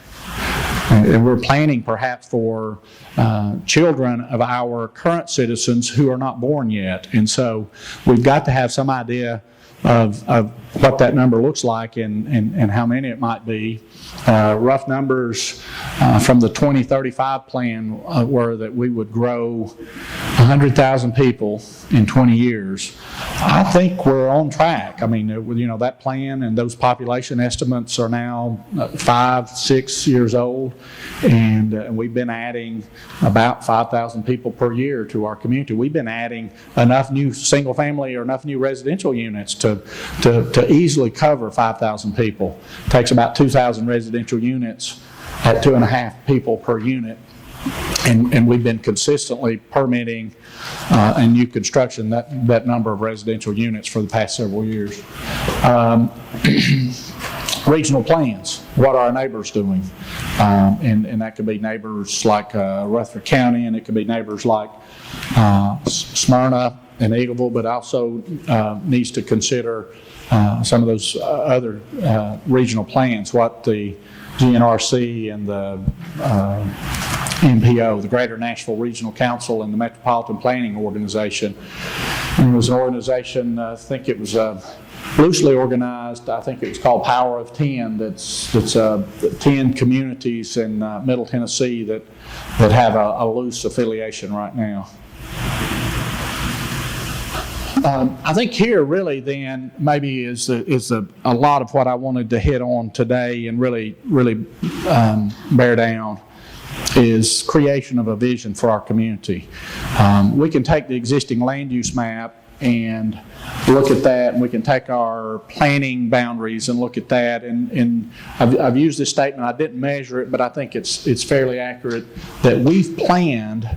And we're planning perhaps for children of our current citizens who are not born yet. And so we've got to have some idea of what that number looks like and how many it might be. Rough numbers from the 2035 plan were that we would grow 100,000 people in 20 years. I think we're on track. I mean, that plan and those population estimates are now 5-6 years old, and we've been adding about 5,000 people per year to our community. We've been adding enough new single family or enough new residential units to easily cover 5,000 people. It takes about 2,000 residential units at 2.5 people per unit. And we've been consistently permitting in new construction that number of residential units for the past several years. Regional plans, what are our neighbors doing? And that could be neighbors like Rutherford County, and it could be neighbors like Smyrna and Eagleville, but also needs to consider some of those other regional plans, what the GNRC and the MPO, the Greater Nashville Regional Council, and the Metropolitan Planning Organization. And it was an organization, I think it was loosely organized, I think it was called Power of 10, that's 10 communities in Middle Tennessee that have a loose affiliation right now. I think here really then maybe is a lot of what I wanted to hit on today and really bear down is creation of a vision for our community. We can take the existing land use map and look at that, and we can take our planning boundaries and look at that, and I've used this statement, I didn't measure it, but I think it's fairly accurate, that we've planned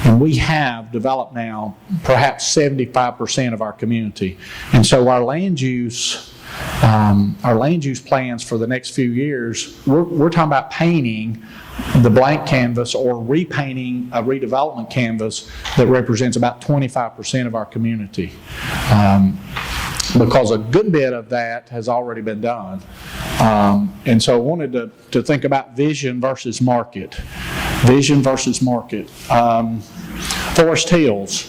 and we have developed now perhaps 75% of our community. And so our land use plans for the next few years, we're talking about painting the blank canvas or repainting a redevelopment canvas that represents about 25% of our community. Because a good bit of that has already been done. And so I wanted to think about vision versus market. Vision versus market. Forest Hills,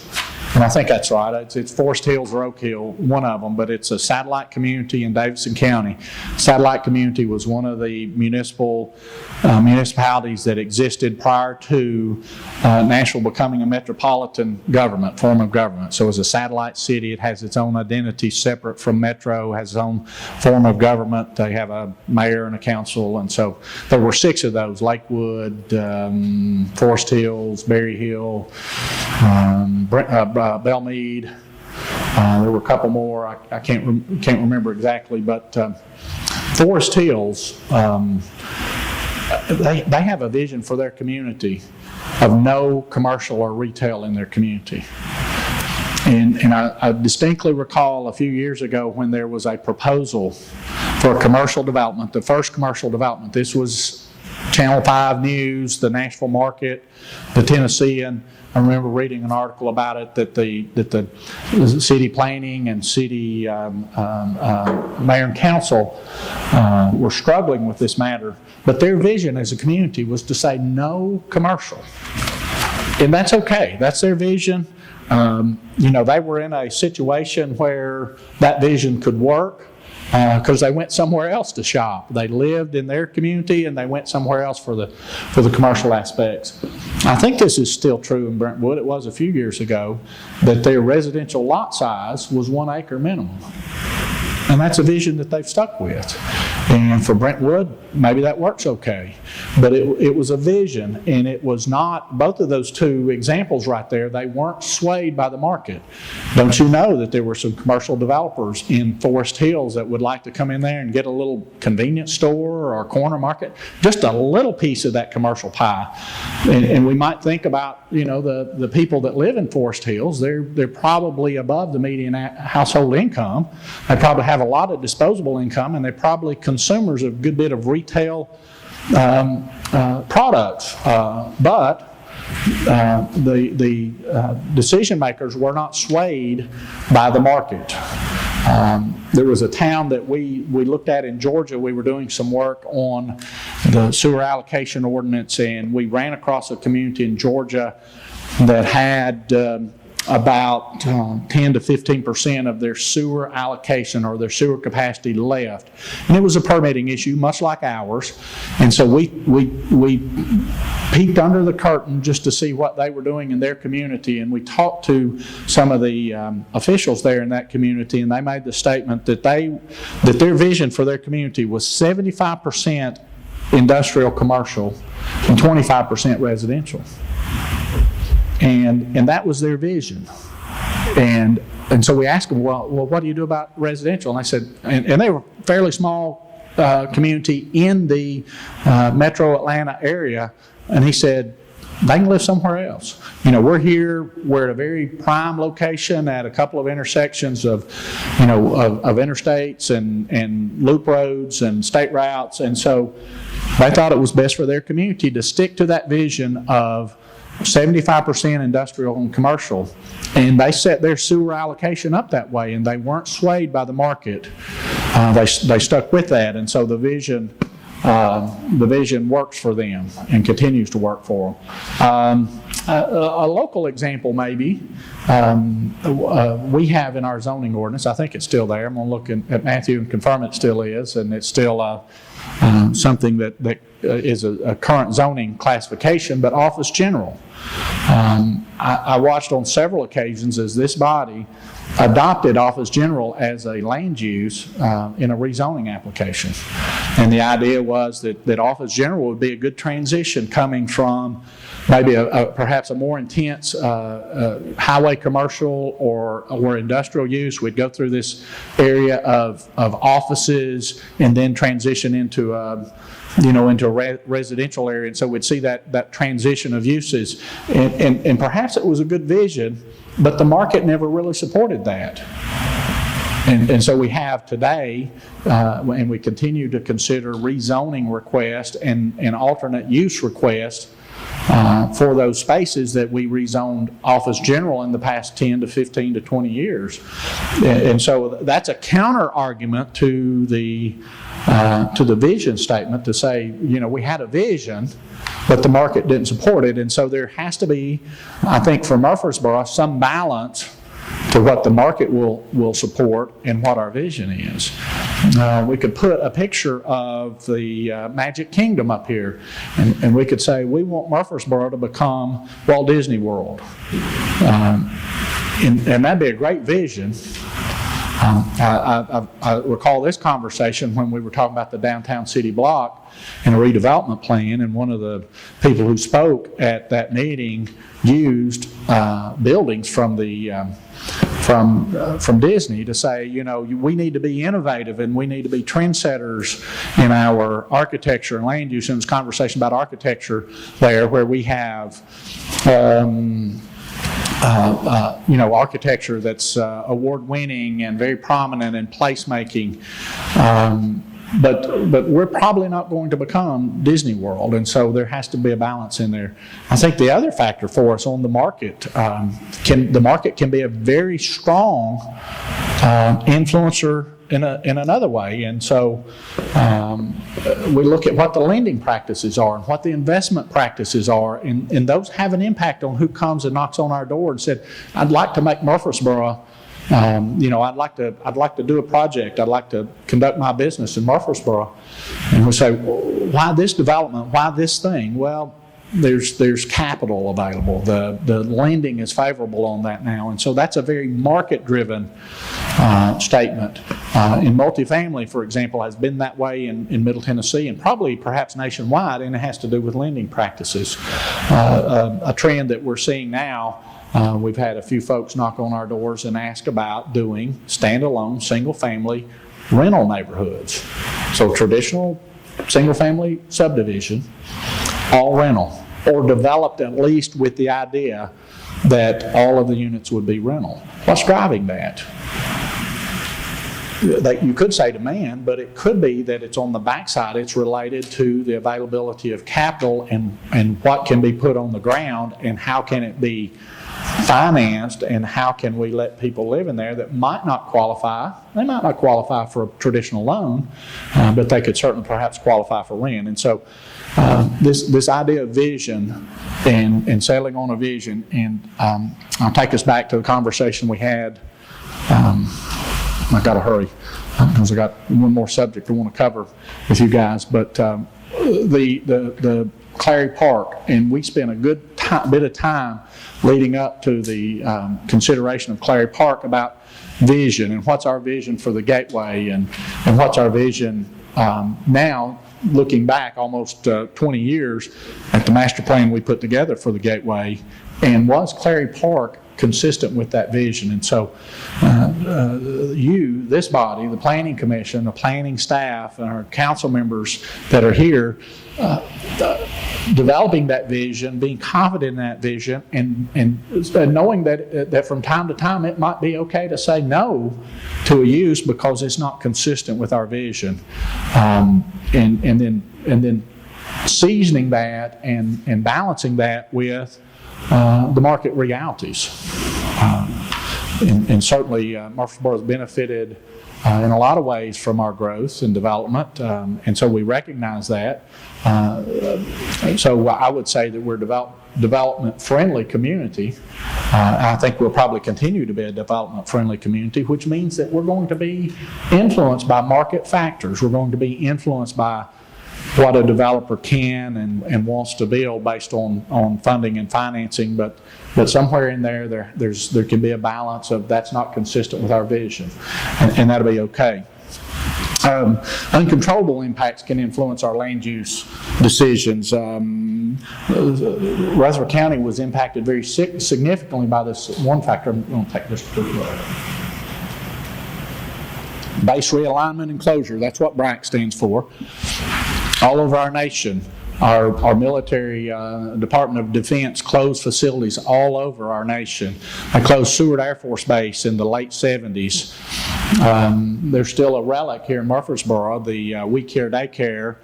and I think that's right. It's Forest Hills or Oak Hill, one of them, but it's a satellite community in Davidson County. Satellite community was one of the municipalities that existed prior to Nashville becoming a metropolitan government, form of government. So it was a satellite city. It has its own identity separate from Metro, has its own form of government. They have a mayor and a council, and so there were 6 of those: Lakewood, Forest Hills, Berry Hill, Belmead. There were a couple more. I can't remember exactly, but Forest Hills, they have a vision for their community of no commercial or retail in their community. And I distinctly recall a few years ago when there was a proposal for a commercial development, the first commercial development. This was Channel 5 News, the Nashville Market, the Tennessean. I remember reading an article about it that the city planning and city mayor and council were struggling with this matter, but their vision as a community was to say no commercial. And that's okay. That's their vision. They were in a situation where that vision could work because they went somewhere else to shop. They lived in their community and they went somewhere else for the commercial aspects. I think this is still true in Brentwood. It was a few years ago that their residential lot size was 1 acre minimum. And that's a vision that they've stuck with. And for Brentwood, maybe that works okay. But it was a vision, and it was not, both of those two examples right there, they weren't swayed by the market. Don't you know that there were some commercial developers in Forest Hills that would like to come in there and get a little convenience store or corner market, just a little piece of that commercial pie. And we might think about, the people that live in Forest Hills, they're probably above the median household income. They probably have a lot of disposable income, and they're probably consumers of a good bit of retail products. But the decision makers were not swayed by the market. There was a town that we looked at in Georgia. We were doing some work on the sewer allocation ordinance, and we ran across a community in Georgia that had about 10 to 15% of their sewer allocation or their sewer capacity left. And it was a permitting issue, much like ours. And so we peeked under the curtain just to see what they were doing in their community. And we talked to some of the officials there in that community, and they made the statement that their vision for their community was 75% industrial commercial and 25% residential. And that was their vision. And so we asked them, well, what do you do about residential? And they said, and they were a fairly small community in the metro Atlanta area. And he said, they can live somewhere else. We're here, we're at a very prime location at a couple of intersections of interstates and loop roads and state routes. And so they thought it was best for their community to stick to that vision of 75% industrial and commercial, and they set their sewer allocation up that way, and they weren't swayed by the market. They stuck with that, and so the vision works for them and continues to work for them. A local example maybe we have in our zoning ordinance. I think it's still there. I'm going to look at Matthew and confirm it still is, and it's still something that is a current zoning classification, but office general. I watched on several occasions as this body adopted office general as a land use in a rezoning application. And the idea was that office general would be a good transition coming from maybe perhaps a more intense highway commercial or industrial use. We'd go through this area of offices and then transition into into a residential area, and so we'd see that transition of uses, and perhaps it was a good vision, but the market never really supported that. And so we have today, and we continue to consider rezoning requests and alternate use requests for those spaces that we rezoned office general in the past 10 to 15 to 20 years. And so that's a counter argument to the vision statement to say, we had a vision, but the market didn't support it. And so there has to be, I think, for Murfreesboro, some balance to what the market will support and what our vision is. We could put a picture of the Magic Kingdom up here, and we could say, we want Murfreesboro to become Walt Disney World. And that'd be a great vision. I recall this conversation when we were talking about the downtown city block and a redevelopment plan, and one of the people who spoke at that meeting used buildings from Disney to say, we need to be innovative and we need to be trendsetters in our architecture and land use. And this conversation about architecture there, where we have architecture that's award-winning and very prominent in placemaking. But we're probably not going to become Disney World, and so there has to be a balance in there. I think the other factor for us on the market, the market can be a very strong influencer in another way. And so we look at what the lending practices are and what the investment practices are, and those have an impact on who comes and knocks on our door and said, I'd like to make Murfreesboro, I'd like to do a project. I'd like to conduct my business in Murfreesboro. And we say, why this development? Why this thing? Well, there's capital available. The lending is favorable on that now. And so that's a very market-driven statement. In multifamily, for example, has been that way in Middle Tennessee and probably perhaps nationwide, and it has to do with lending practices. A trend that we're seeing now, we've had a few folks knock on our doors and ask about doing standalone single-family rental neighborhoods. So traditional single-family subdivision, all rental, or developed at least with the idea that all of the units would be rental. What's driving that? You could say demand, but it could be that it's on the backside. It's related to the availability of capital and what can be put on the ground and how can it be financed and how can we let people live in there that might not qualify. They might not qualify for a traditional loan, but they could certainly perhaps qualify for rent. And so this idea of vision and settling on a vision, and I'll take us back to the conversation we had. I got to hurry because I got one more subject I want to cover with you guys. But the Clary Park, and we spent a good bit of time leading up to the consideration of Clary Park about vision and what's our vision for the Gateway and what's our vision now, looking back almost 20 years at the master plan we put together for the Gateway, and was Clary Park consistent with that vision? And so this body, the Planning Commission, the planning staff, and our council members that are here, developing that vision, being confident in that vision, and knowing that from time to time it might be okay to say no to a use because it's not consistent with our vision, and then seasoning that and balancing that with the market realities. And certainly Murfreesboro has benefited in a lot of ways from our growth and development, and so we recognize that. So I would say that we're a development-friendly community. I think we'll probably continue to be a development-friendly community, which means that we're going to be influenced by market factors. We're going to be influenced by what a developer can and wants to build based on funding and financing, but somewhere in there can be a balance of that's not consistent with our vision, and that'll be okay. Uncontrollable impacts can influence our land use decisions. Rutherford County was impacted very significantly by this one factor. I'm going to take this to base realignment and closure. That's what BRAC stands for. All over our nation, our military Department of Defense closed facilities all over our nation. They closed Seward Air Force Base in the late 70s. There's still a relic here in Murfreesboro. The We Care Daycare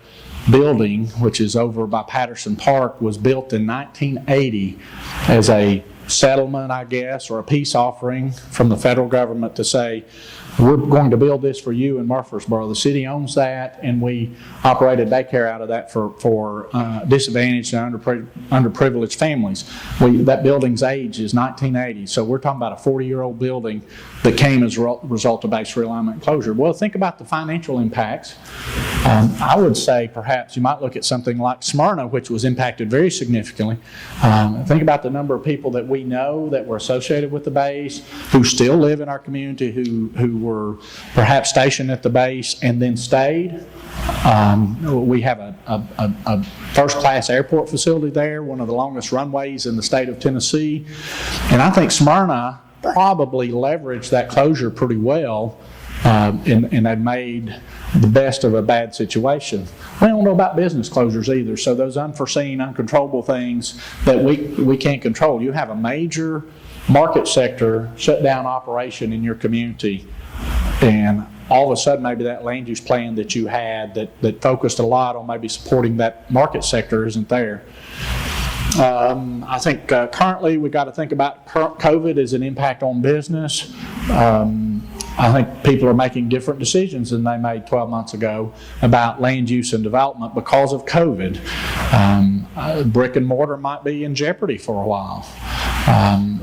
building, which is over by Patterson Park, was built in 1980 as a settlement, I guess, or a peace offering from the federal government to say, we're going to build this for you in Murfreesboro. The city owns that, and we operate a daycare out of that for disadvantaged and underprivileged families. That building's age is 1980, so we're talking about a 40-year-old building that came as a result of base realignment and closure. Well, think about the financial impacts. I would say perhaps you might look at something like Smyrna, which was impacted very significantly. Think about the number of people that we know that were associated with the base, who still live in our community, who were perhaps stationed at the base and then stayed. We have a first-class airport facility there, one of the longest runways in the state of Tennessee. And I think Smyrna probably leveraged that closure pretty well, and they've made the best of a bad situation. We don't know about business closures either, so those unforeseen, uncontrollable things that we can't control. You have a major market sector shut down operation in your community, and all of a sudden maybe that land use plan that you had that focused a lot on maybe supporting that market sector isn't there. I think currently we've got to think about COVID as an impact on business. I think people are making different decisions than they made 12 months ago about land use and development because of COVID. Brick and mortar might be in jeopardy for a while.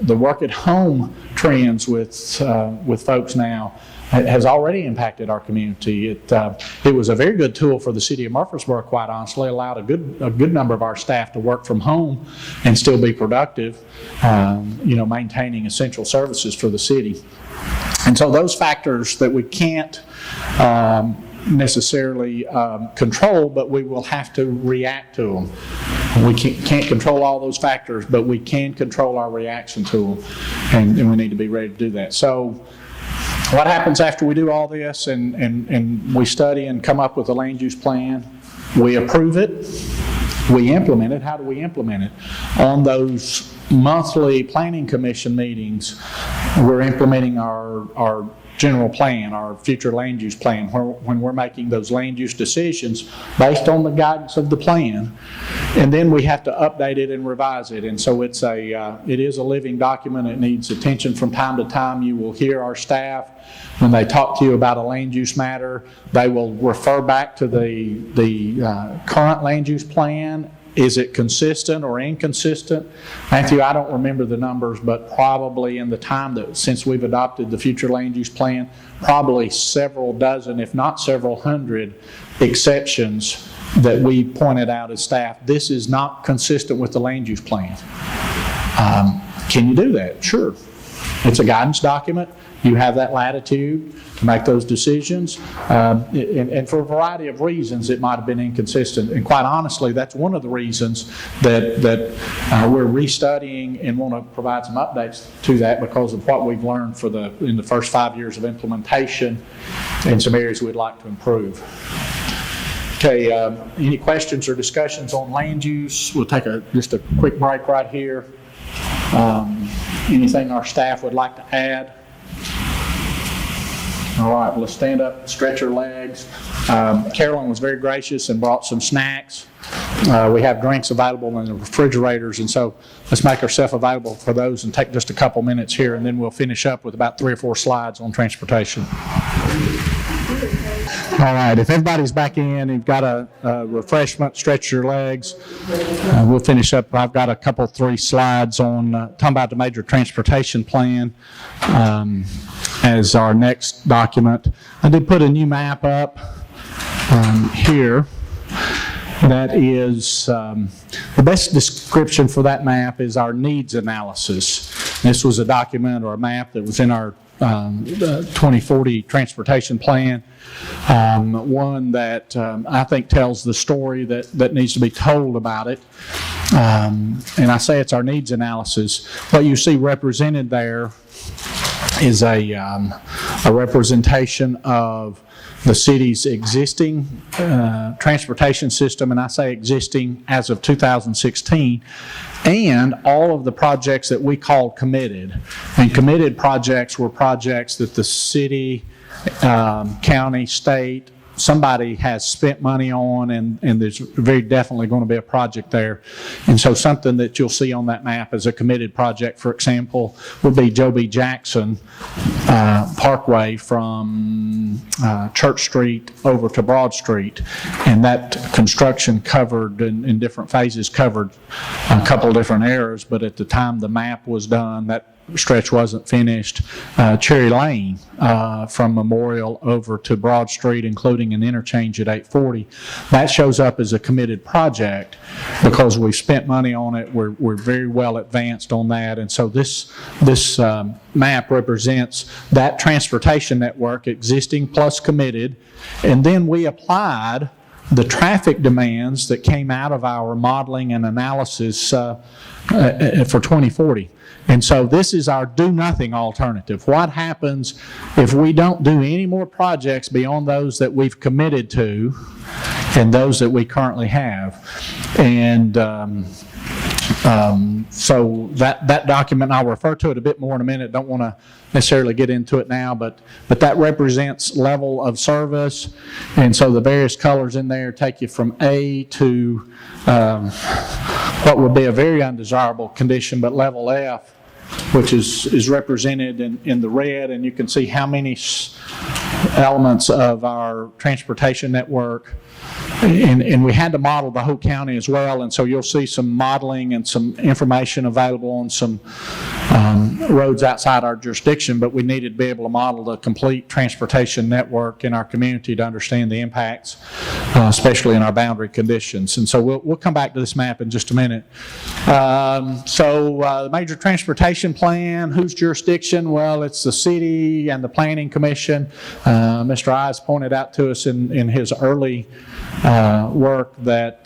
The work at home trends with folks now has already impacted our community. It was a very good tool for the city of Murfreesboro, quite honestly. Allowed a good number of our staff to work from home and still be productive, maintaining essential services for the city. And so those factors that we can't necessarily control, but we will have to react to them. We can't control all those factors, but we can control our reaction to them, and we need to be ready to do that. So what happens after we do all this and we study and come up with a land use plan? We approve it, we implement it. How do we implement it? On those monthly planning commission meetings, we're implementing our general plan, our future land use plan, when we're making those land use decisions based on the guidance of the plan. And then we have to update it and revise it. And so it is a living document. It needs attention from time to time. You will hear our staff, when they talk to you about a land use matter, they will refer back to the current land use plan. Is it consistent or inconsistent? Matthew, I don't remember the numbers, but probably in the time that since we've adopted the future land use plan, probably several dozen, if not several hundred exceptions that we pointed out as staff. This is not consistent with the land use plan. Can you do that? Sure. It's a guidance document. You have that latitude to make those decisions. And for a variety of reasons, it might have been inconsistent. And quite honestly, that's one of the reasons that we're restudying and want to provide some updates to that, because of what we've learned in the first 5 years of implementation and some areas we'd like to improve. Okay, any questions or discussions on land use? We'll take just a quick break right here. Anything our staff would like to add? All right, well, let's stand up, stretch our legs. Carolyn was very gracious and brought some snacks. We have drinks available in the refrigerators, and so let's make ourselves available for those and take just a couple minutes here, and then we'll finish up with about 3 or 4 slides on transportation. All right, if everybody's back in, you've got a refreshment, stretch your legs. We'll finish up. I've got a couple, 3 slides on talking about the major transportation plan as our next document. I did put a new map up here. That is, the best description for that map is our needs analysis. This was a document or a map that was in our 2040 transportation plan, one that I think tells the story that needs to be told about it. And I say it's our needs analysis. What you see represented there is a representation of the city's existing transportation system, and I say existing as of 2016, and all of the projects that we call committed. And committed projects were projects that the city, county, state, somebody has spent money on, and there's very definitely going to be a project there. And so something that you'll see on that map as a committed project, for example, would be Joe B. Jackson Parkway from Church Street over to Broad Street. And that construction covered, in different phases, covered a couple different areas, but at the time the map was done, that stretch wasn't finished. Cherry Lane from Memorial over to Broad Street, including an interchange at 840. That shows up as a committed project because we spent money on it. We're very well advanced on that, and so this map represents that transportation network, existing plus committed, and then we applied the traffic demands that came out of our modeling and analysis for 2040. And so this is our do-nothing alternative. What happens if we don't do any more projects beyond those that we've committed to and those that we currently have? And so that document, I'll refer to it a bit more in a minute. Don't want to necessarily get into it now, but that represents level of service. And so the various colors in there take you from A to what would be a very undesirable condition, but level F, which is represented in the red, and you can see how many elements of our transportation network. And we had to model the whole county as well, and so you'll see some modeling and some information available on some roads outside our jurisdiction, but we needed to be able to model the complete transportation network in our community to understand the impacts, especially in our boundary conditions. And so we'll come back to this map in just a minute. The major transportation plan, whose jurisdiction? Well, it's the city and the planning commission. Mr. Ives pointed out to us in his early work that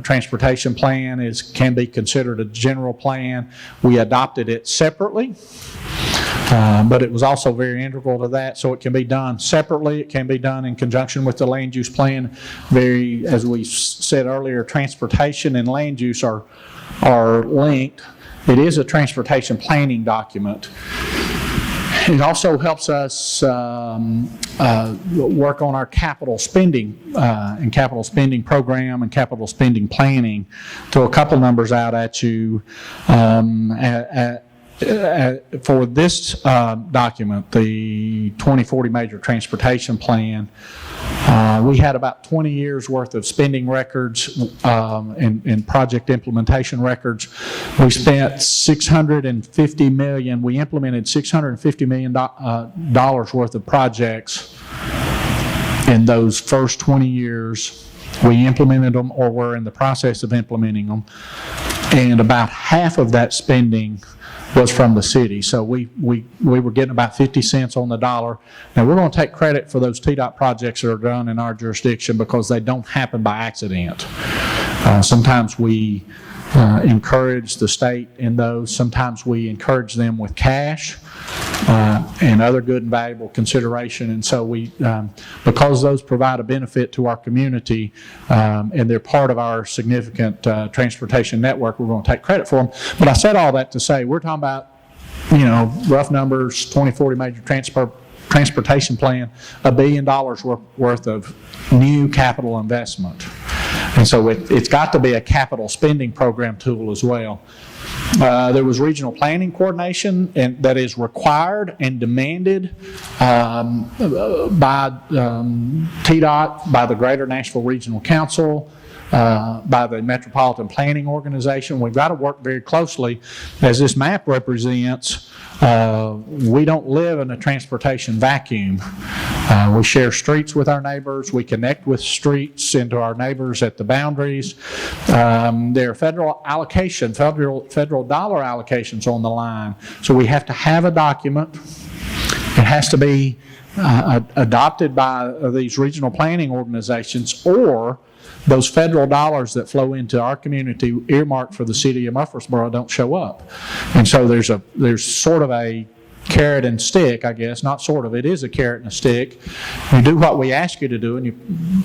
transportation plan can be considered a general plan. We adopted it separately, but it was also very integral to that, so it can be done separately. It can be done in conjunction with the land use plan. As we said earlier, transportation and land use are linked. It is a transportation planning document. It also helps us work on our capital spending and capital spending program and capital spending planning. Throw a couple numbers out at you. For this document, the 2040 Major Transportation Plan, we had about 20 years worth of spending records and project implementation records. We spent $650 million. We implemented $650 million worth of projects in those first 20 years. We implemented them or were in the process of implementing them, and about half of that spending was from the city. So we were getting about 50 cents on the dollar. Now, we're going to take credit for those TDOT projects that are done in our jurisdiction because they don't happen by accident. Sometimes we encourage the state in those. Sometimes we encourage them with cash and other good and valuable consideration. And so because those provide a benefit to our community and they're part of our significant transportation network, we're going to take credit for them. But I said all that to say we're talking about, rough numbers, 2040 Major Transportation Plan, $1 billion worth of new capital investment. And so it's got to be a capital spending program tool as well. There was regional planning coordination that is required and demanded by TDOT, by the Greater Nashville Regional Council, by the Metropolitan Planning Organization. We've got to work very closely. As this map represents, we don't live in a transportation vacuum. We share streets with our neighbors. We connect with streets into our neighbors at the boundaries. There are federal allocations, federal dollar allocations on the line. So we have to have a document. It has to be adopted by these regional planning organizations, or those federal dollars that flow into our community earmarked for the city of Murfreesboro don't show up. And so there's sort of a carrot and stick, I guess. Not sort of, it is a carrot and a stick. You do what we ask you to do and you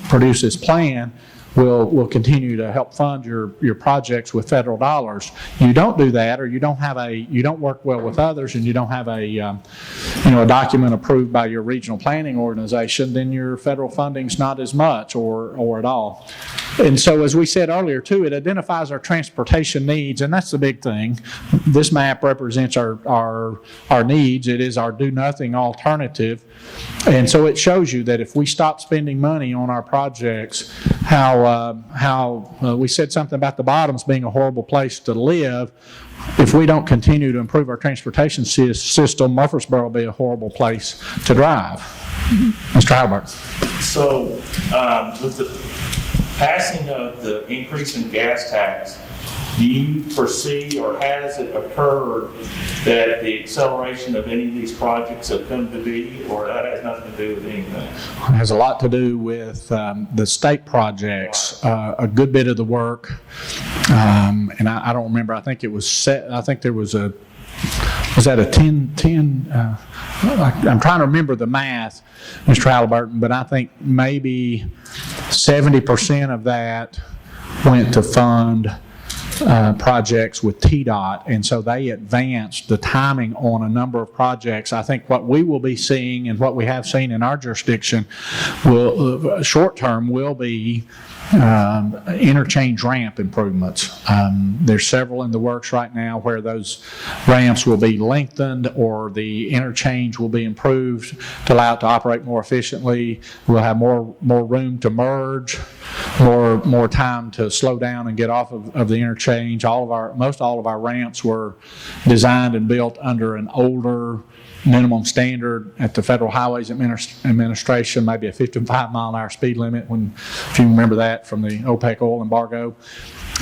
produce this plan, we'll continue to help fund your projects with federal dollars. You don't do that, or you don't work well with others, and you don't have a document approved by your regional planning organization, then your federal funding's not as much or at all. And so, as we said earlier too, it identifies our transportation needs, and that's the big thing. This map represents our needs. It is our do-nothing alternative. And so it shows you that if we stop spending money on our projects, how we said something about the bottoms being a horrible place to live. If we don't continue to improve our transportation system, Murfreesboro will be a horrible place to drive. Mr. Halbert. So with the passing of the increase in gas tax, do you foresee, or has it occurred, that the acceleration of any of these projects have come to be, or that has nothing to do with anything? It has a lot to do with the state projects. A good bit of the work, and I don't remember. I think it was set. I think there was a. Was that a 10? I'm trying to remember the math, Mr. Halliburton, but I think maybe 70% of that went to fund projects with TDOT, and so they advanced the timing on a number of projects. I think what we will be seeing and what we have seen in our jurisdiction will, short term, will be interchange ramp improvements. There's several in the works right now where those ramps will be lengthened or the interchange will be improved to allow it to operate more efficiently. We'll have more room to merge, more time to slow down and get off of the interchange. Most all of our ramps were designed and built under an older minimum standard at the Federal Highways Administration, maybe a 55 mile an hour speed limit, if you remember that from the OPEC oil embargo.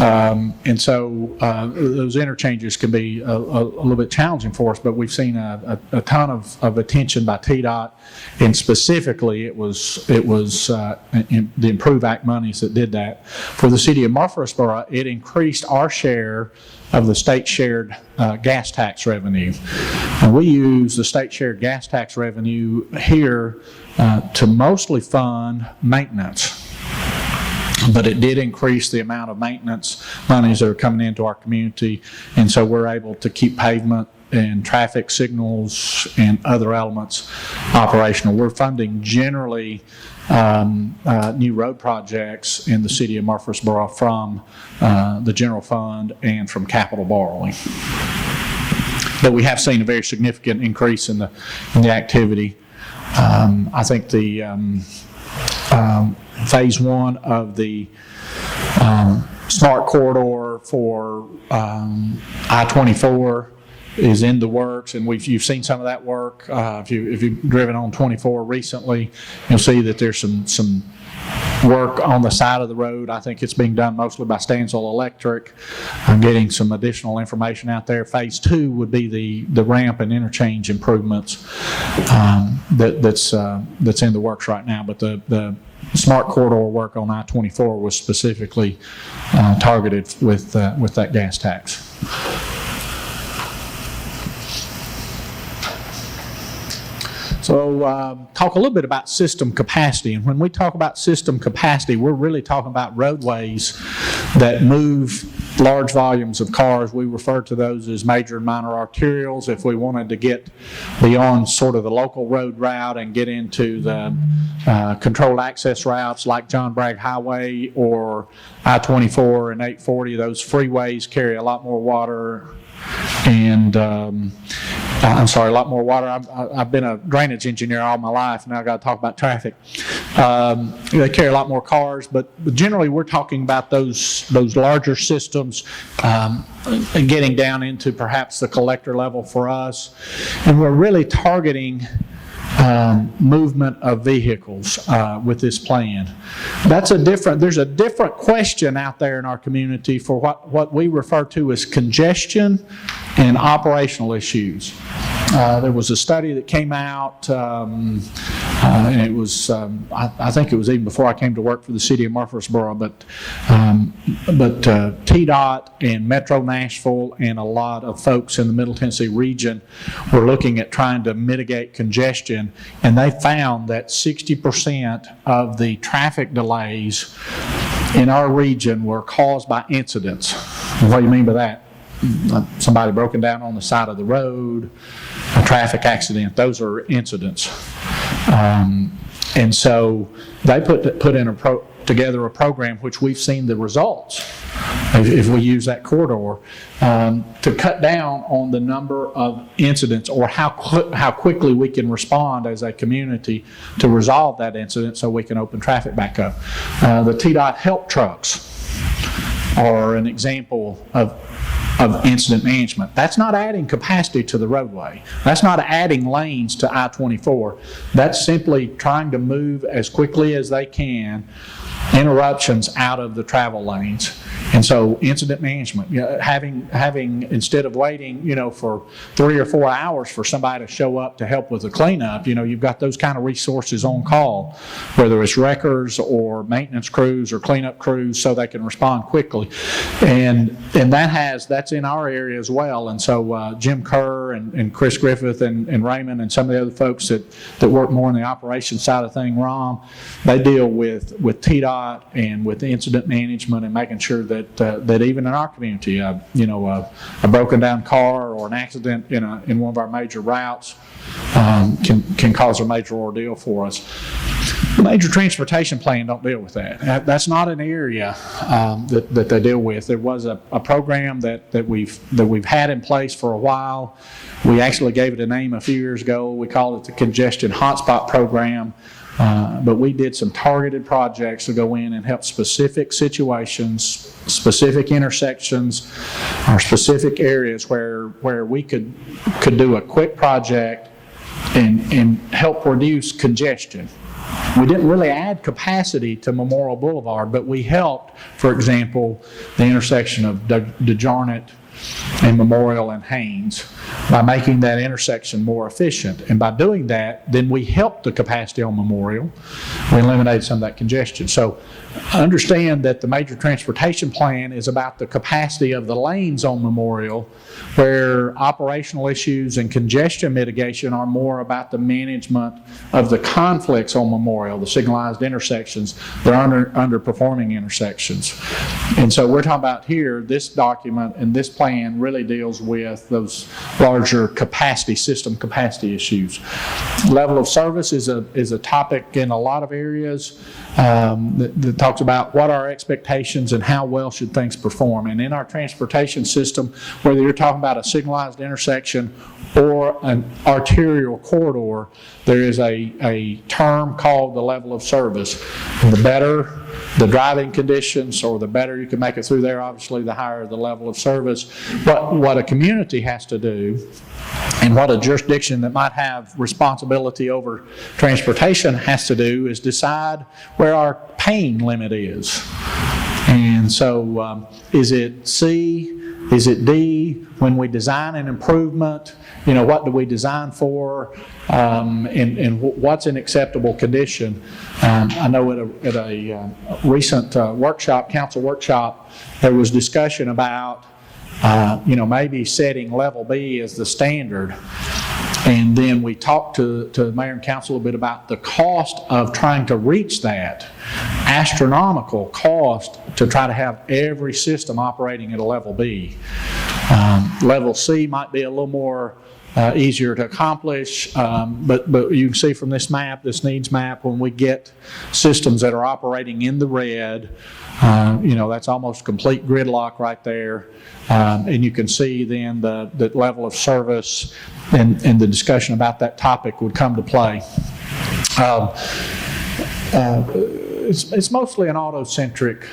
And so those interchanges can be a little bit challenging for us, but we've seen a ton of attention by TDOT, and specifically it was in the Improve Act monies that did that. For the city of Murfreesboro, it increased our share of the state shared gas tax revenue. And we use the state shared gas tax revenue here to mostly fund maintenance. But it did increase the amount of maintenance monies that are coming into our community, and so we're able to keep pavement and traffic signals and other elements operational. We're funding generally new road projects in the city of Murfreesboro from the general fund and from capital borrowing. But we have seen a very significant increase in the activity. I think the phase one of the smart corridor for I-24 is in the works, and you've seen some of that work. If you've driven on 24 recently, you'll see that there's some work on the side of the road. I think it's being done mostly by Stanzel Electric. I'm getting some additional information out there. Phase two would be the ramp and interchange improvements that's in the works right now. But the smart corridor work on I-24 was specifically targeted with that gas tax. So talk a little bit about system capacity. And when we talk about system capacity, we're really talking about roadways that move large volumes of cars. We refer to those as major and minor arterials. If we wanted to get beyond sort of the local road route and get into the controlled access routes like John Bragg Highway or I-24 and 840, those freeways carry a lot more water and a lot more water. I've been a drainage engineer all my life. Now I've got to talk about traffic. They carry a lot more cars, but generally we're talking about those larger systems getting down into perhaps the collector level for us. And we're really targeting movement of vehicles with this plan. There's a different question out there in our community for what we refer to as congestion and operational issues. There was a study that came out, and it was, I think it was even before I came to work for the city of Murfreesboro, but TDOT and Metro Nashville and a lot of folks in the Middle Tennessee region were looking at trying to mitigate congestion, and they found that 60% of the traffic delays in our region were caused by incidents. What do you mean by that? Somebody broken down on the side of the road, a traffic accident, those are incidents. And so they put together a program which we've seen the results, if we use that corridor, to cut down on the number of incidents or how quickly we can respond as a community to resolve that incident so we can open traffic back up. The TDOT help trucks are an example of incident management. That's not adding capacity to the roadway. That's not adding lanes to I-24. That's simply trying to move as quickly as they can interruptions out of the travel lanes. And so incident management, having instead of waiting, for 3 or 4 hours for somebody to show up to help with the cleanup, you've got those kind of resources on call, whether it's wreckers or maintenance crews or cleanup crews, so they can respond quickly. And that's in our area as well. And so Jim Kerr Wastewater and Chris Griffith and Raymond and some of the other folks that work more on the operations side of things, ROM, they deal with TDOT and with incident management and making sure that even in our community, a broken down car or an accident in one of our major routes can cause a major ordeal for us. The major transportation plan don't deal with that. That's not an area that they deal with. There was a program that we've had in place for a while. We actually gave it a name a few years ago. We called it the Congestion Hotspot Program. But we did some targeted projects to go in and help specific situations, specific intersections, or specific areas where we could do a quick project and help reduce congestion. We didn't really add capacity to Memorial Boulevard, but we helped, for example, the intersection of DeJarnett and Memorial and Haynes by making that intersection more efficient. And by doing that, then we helped the capacity on Memorial. We eliminated some of that congestion. So understand that the major transportation plan is about the capacity of the lanes on Memorial, where operational issues and congestion mitigation are more about the management of the conflicts on Memorial, the signalized intersections, the underperforming intersections. And so we're talking about here, this document and this plan really deals with those larger system capacity issues. Level of service is a topic in a lot of areas that talks about what are our expectations and how well should things perform. And in our transportation system, whether you're talking about a signalized intersection or an arterial corridor, there is a term called the level of service. And the better the driving conditions, or the better you can make it through there, obviously the higher the level of service. But what a community has to do, and what a jurisdiction that might have responsibility over transportation has to do, is decide where our paying limit is. And so is it C? Is it D? When we design an improvement, what do we design for, and what's an acceptable condition? I know at a recent council workshop, there was discussion about maybe setting level B as the standard. And then we talked to the mayor and council a bit about the cost of trying to reach that astronomical cost to try to have every system operating at a level B. Level C might be a little more easier to accomplish, but you can see from this map, this needs map, when we get systems that are operating in the red, that's almost complete gridlock right there. And you can see then the level of service and the discussion about that topic would come to play. It's mostly an auto-centric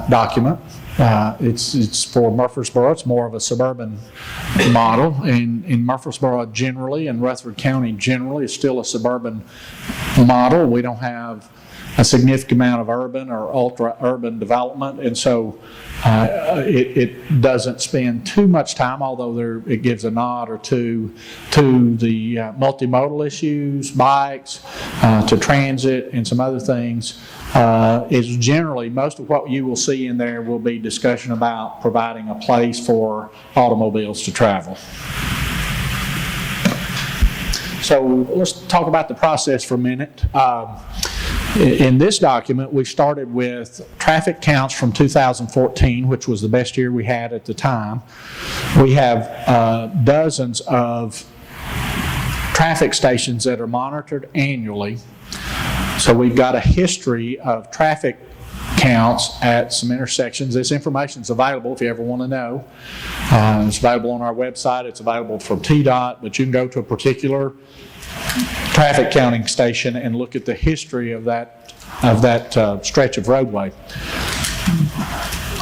document. It's for Murfreesboro. It's more of a suburban model. In Murfreesboro generally, and Rutherford County generally, is still a suburban model. We don't have a significant amount of urban or ultra-urban development, and so it doesn't spend too much time, although it gives a nod or two to the multimodal issues, bikes, to transit, and some other things. Is generally, most of what you will see in there will be discussion about providing a place for automobiles to travel. So let's talk about the process for a minute. In this document, we started with traffic counts from 2014, which was the best year we had at the time. We have dozens of traffic stations that are monitored annually. So we've got a history of traffic counts at some intersections. This information is available if you ever want to know. It's available on our website. It's available from TDOT, but you can go to a particular traffic counting station and look at the history of that stretch of roadway.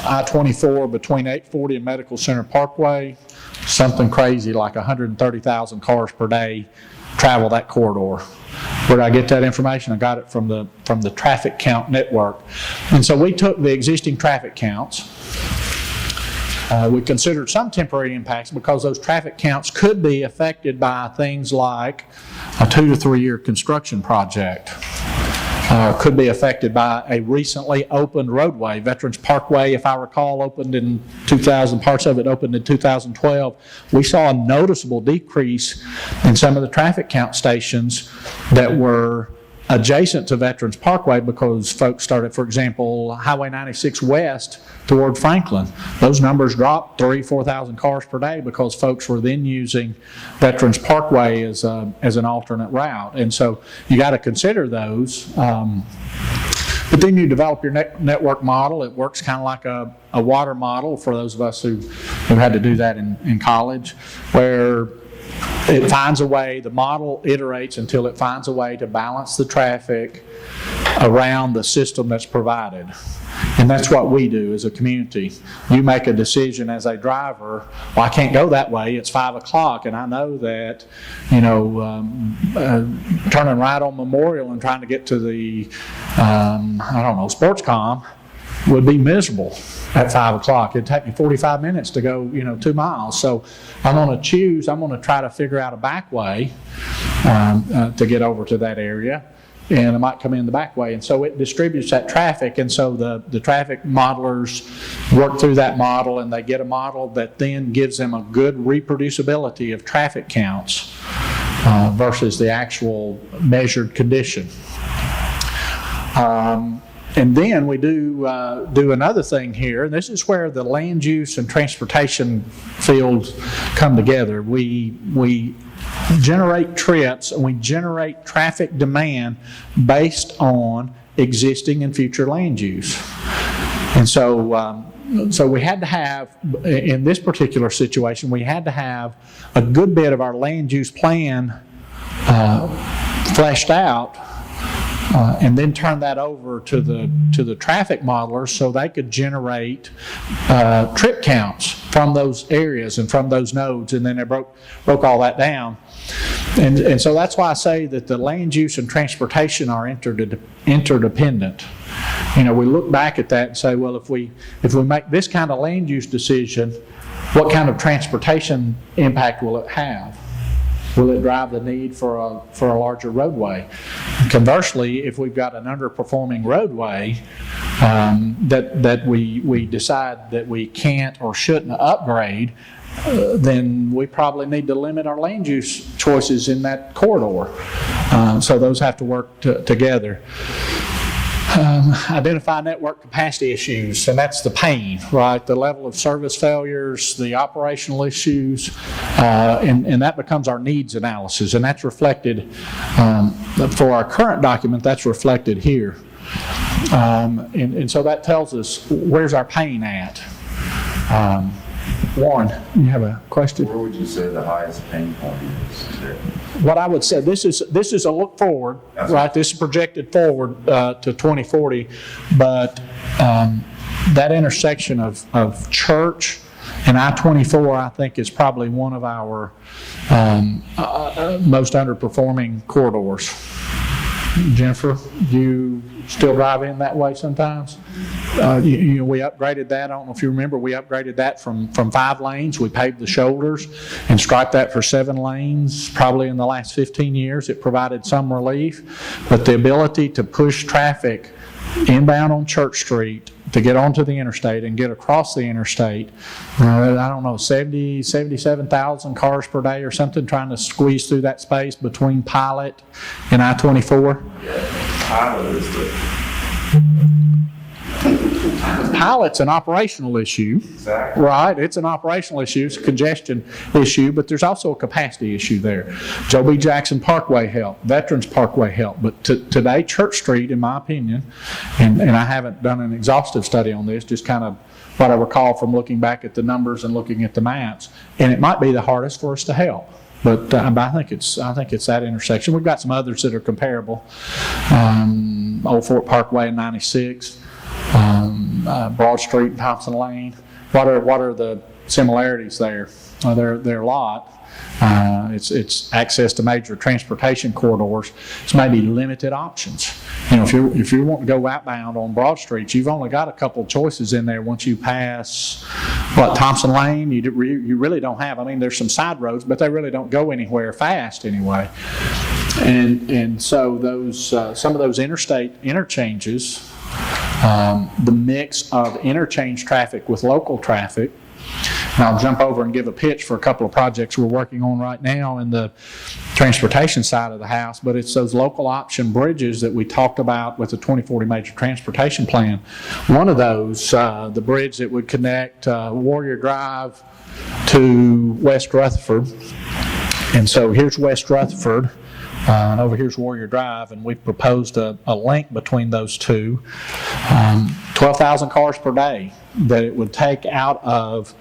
I-24 between 840 and Medical Center Parkway, something crazy like 130,000 cars per day travel that corridor. Where did I get that information? I got it from the traffic count network. And so we took the existing traffic counts. We considered some temporary impacts because those traffic counts could be affected by things like a 2 to 3 year construction project. could be affected by a recently opened roadway. Veterans Parkway, if I recall, opened in 2000, parts of it opened in 2012. We saw a noticeable decrease in some of the traffic count stations that were adjacent to Veterans Parkway because folks started, for example, Highway 96 West toward Franklin. Those numbers dropped 4,000 cars per day because folks were then using Veterans Parkway as an alternate route. And so you got to consider those. But then you develop your network model. It works kind of like a water model for those of us who had to do that in college, where it finds a way, the model iterates until it finds a way to balance the traffic around the system that's provided. And that's what we do as a community. You make a decision as a driver, well, I can't go that way, it's 5 o'clock, and I know that, turning right on Memorial and trying to get to the, Sportscom would be miserable at 5 o'clock. It'd take me 45 minutes to go, 2 miles. So I'm going to try to figure out a back way to get over to that area. And I might come in the back way. And so it distributes that traffic. And so the traffic modelers work through that model, and they get a model that then gives them a good reproducibility of traffic counts versus the actual measured condition. And then we do another thing here, and this is where the land use and transportation fields come together. We generate trips and we generate traffic demand based on existing and future land use. And so we had to have, in this particular situation, we had to have a good bit of our land use plan fleshed out, and then turn that over to the traffic modelers so they could generate trip counts from those areas and from those nodes, and then they broke all that down. And so that's why I say that the land use and transportation are interdependent. We look back at that and say, well, if we make this kind of land use decision, what kind of transportation impact will it have? Will it drive the need for a larger roadway? Conversely, if we've got an underperforming roadway that we decide that we can't or shouldn't upgrade, then we probably need to limit our land use choices in that corridor. So those have to work together. Identify network capacity issues, and that's the pain, right? The level of service failures, the operational issues, and that becomes our needs analysis, and that's reflected for our current document. That's reflected here, and so that tells us where's our pain at. Warren, you have a question? Where would you say the highest pain point is there? What I would say, this is a look forward, right? This is projected forward to 2040, but that intersection of Church and I-24, I think, is probably one of our most underperforming corridors. Jennifer, do you still drive in that way sometimes? We upgraded that. I don't know if you remember, we upgraded that from 5 lanes. We paved the shoulders and striped that for 7 lanes. Probably in the last 15 years, it provided some relief. But the ability to push traffic inbound on Church Street to get onto the interstate and get across the interstate, I don't know, 77,000 cars per day or something, trying to squeeze through that space between Pilot and I-24. Pilot is Pilot's an operational issue, Exactly. right? It's an operational issue, it's a congestion issue, but there's also a capacity issue there. Joe B. Jackson Parkway helped, Veterans Parkway helped, but today Church Street, in my opinion, and I haven't done an exhaustive study on this, just kind of what I recall from looking back at the numbers and looking at the maps, and it might be the hardest for us to help. But I think it's that intersection. We've got some others that are comparable. Old Fort Parkway and 96, Broad Street and Thompson Lane. What are the similarities there? There are a lot. It's access to major transportation corridors. It's maybe limited options. If you want to go outbound on Broad Street, you've only got a couple choices in there once you pass Thompson Lane. You really don't have. I mean, there's some side roads, but they really don't go anywhere fast anyway. And so those, some of those interstate interchanges, the mix of interchange traffic with local traffic, and I'll jump over and give a pitch for a couple of projects we're working on right now in the transportation side of the house, but it's those local option bridges that we talked about with the 2040 Major Transportation Plan. One of those, the bridge that would connect Warrior Drive to West Rutherford. And so here's West Rutherford, and over here's Warrior Drive, and we've proposed a link between those two. 12,000 cars per day that it would take out of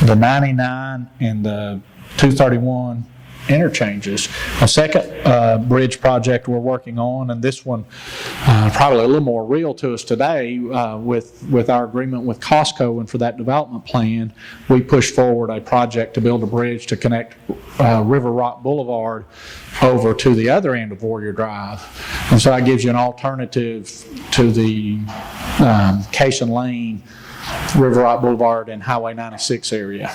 the 99 and the 231 interchanges. A second bridge project we're working on, and this one probably a little more real to us today with our agreement with Costco, and for that development plan, we pushed forward a project to build a bridge to connect River Rock Boulevard over to the other end of Warrior Drive. And so that gives you an alternative to the Cation Lane, River Rock Boulevard, and Highway 96 area.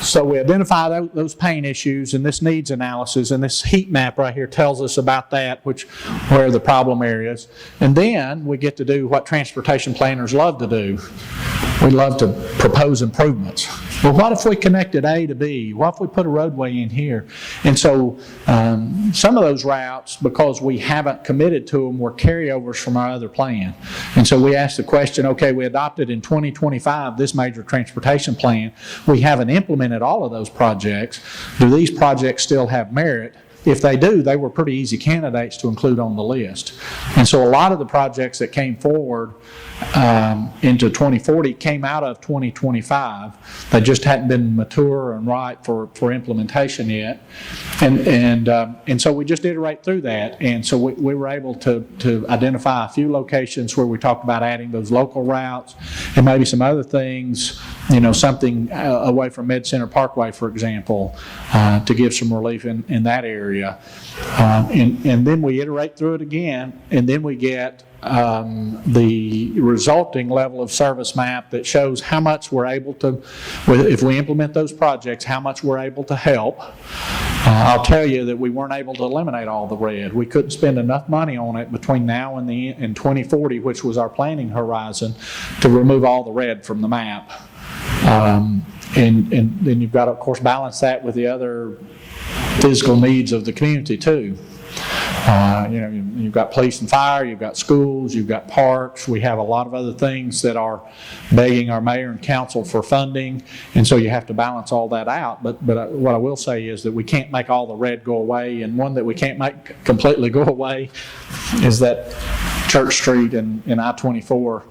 So we identify those pain issues and this needs analysis, and this heat map right here tells us about that, where the problem areas. And then we get to do what transportation planners love to do. We love to propose improvements. Well, what if we connected A to B? What if we put a roadway in here? And so some of those routes, because we haven't committed to them, were carryovers from our other plan. And so we asked the question, okay, we adopted in 2025 this major transportation plan. We haven't implemented all of those projects. Do these projects still have merit? If they do, they were pretty easy candidates to include on the list. And so a lot of the projects that came forward into 2040 came out of 2025. They just hadn't been mature and right for implementation yet. And so we just iterate through that. And so we were able to identify a few locations where we talked about adding those local routes and maybe some other things, something away from Med Center Parkway, for example, to give some relief in that area. And then we iterate through it again, and then we get the resulting level of service map that shows how much we're able to, if we implement those projects, how much we're able to help. I'll tell you that we weren't able to eliminate all the red. We couldn't spend enough money on it between now and 2040, which was our planning horizon, to remove all the red from the map. And then you've got to, of course, balance that with the other physical needs of the community too. You've got police and fire, you've got schools, you've got parks. We have a lot of other things that are begging our mayor and council for funding, and so you have to balance all that out. But what I will say is that we can't make all the red go away, and one that we can't make completely go away is that Church Street and I-24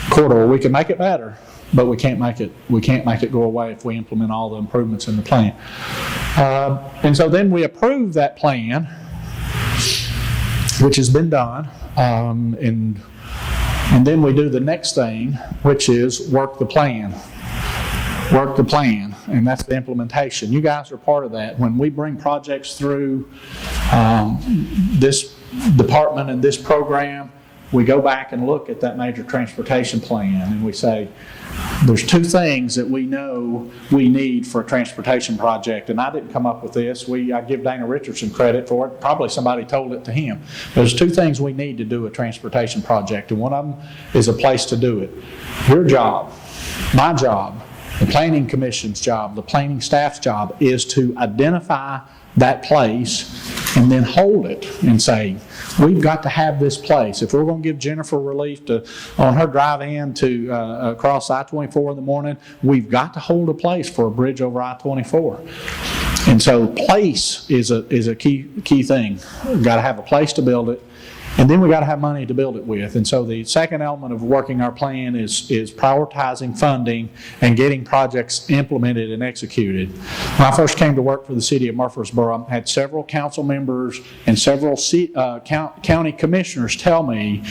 corridor. We can make it better, but we can't make it go away if we implement all the improvements in the plan. And so then we approve that plan, which has been done, and then we do the next thing, which is work the plan. Work the plan, and that's the implementation. You guys are part of that. When we bring projects through this department and this program, we go back and look at that major transportation plan, and we say, there's two things that we know we need for a transportation project, and I didn't come up with this. I give Dana Richardson credit for it. Probably somebody told it to him. There's two things we need to do a transportation project, and one of them is a place to do it. Your job, my job, the Planning Commission's job, the planning staff's job is to identify that place and then hold it and say, we've got to have this place. If we're going to give Jennifer relief on her drive in to across I-24 in the morning, we've got to hold a place for a bridge over I-24. And so place is a key thing. We've got to have a place to build it, and then we got to have money to build it with. And so the second element of working our plan is prioritizing funding and getting projects implemented and executed. When I first came to work for the city of Murfreesboro, I had several council members and several county commissioners tell me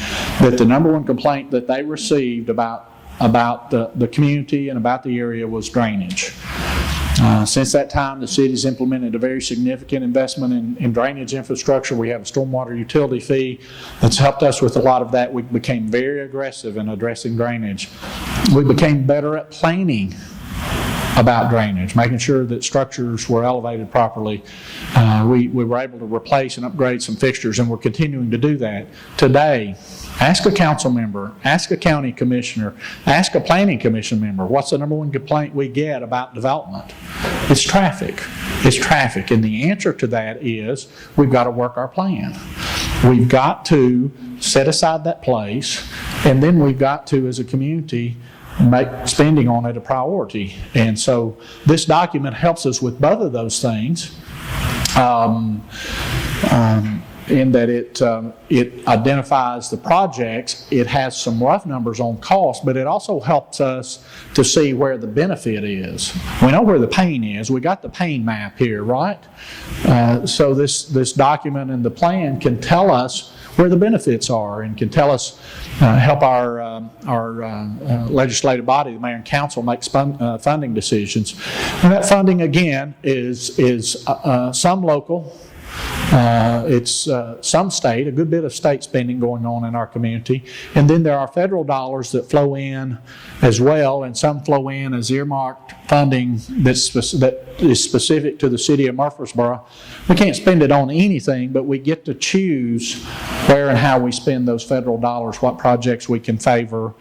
that the number one complaint that they received about the community and about the area was drainage. Since that time, the city's implemented a very significant investment in drainage infrastructure. We have a stormwater utility fee that's helped us with a lot of that. We became very aggressive in addressing drainage. We became better at planning about drainage, making sure that structures were elevated properly. We were able to replace and upgrade some fixtures, and we're continuing to do that. Today, ask a council member, ask a county commissioner, ask a planning commission member, what's the number one complaint we get about development? It's traffic. It's traffic. And the answer to that is we've got to work our plan. We've got to set aside that place, and then we've got to, as a community, make spending on it a priority. And so this document helps us with both of those things. In that it identifies the projects, it has some rough numbers on cost, but it also helps us to see where the benefit is. We know where the pain is. We got the pain map here, right? So this document and the plan can tell us where the benefits are, and can tell us, help our legislative body, the mayor and council, make funding decisions. And that funding, again, is some local. It's some state, a good bit of state spending going on in our community. And then there are federal dollars that flow in as well, and some flow in as earmarked funding that is specific to the city of Murfreesboro. We can't spend it on anything, but we get to choose where and how we spend those federal dollars, what projects we can favor,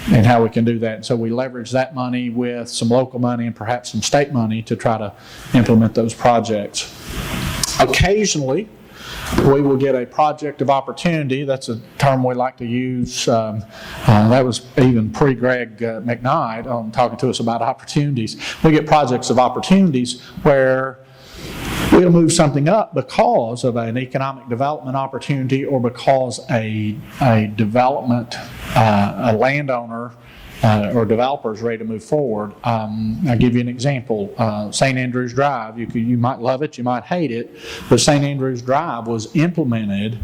and how we can do that. And so we leverage that money with some local money and perhaps some state money to try to implement those projects. Occasionally, we will get a project of opportunity. That's a term we like to use. That was even pre-Greg McKnight on talking to us about opportunities. We get projects of opportunities where we'll move something up because of an economic development opportunity, or because a development, a landowner or developers ready to move forward. I'll give you an example. St. Andrews Drive, you might love it, you might hate it, but St. Andrews Drive was implemented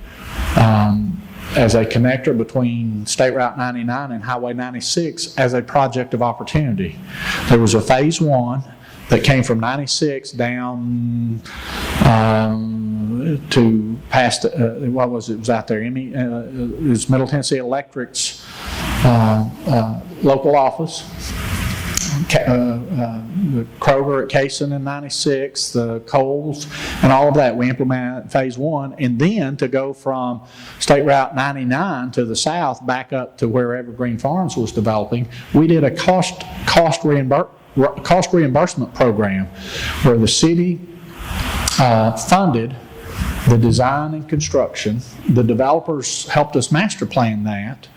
as a connector between State Route 99 and Highway 96 as a project of opportunity. There was a phase one that came from 96 down to past, what was it, was out there, it was Middle Tennessee Electric's local office, the Kroger at Cason in 96, the Coles, and all of that. We implemented phase one, and then to go from State Route 99 to the south back up to where Evergreen Farms was developing, we did a cost reimbursement program where the city funded the design and construction. The developers helped us master plan that,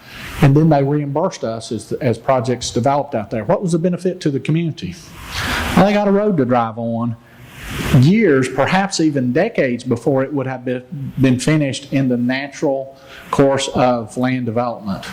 and then they reimbursed us as projects developed out there. What was the benefit to the community? Well, they got a road to drive on years, perhaps even decades before it would have been finished in the natural course of land development.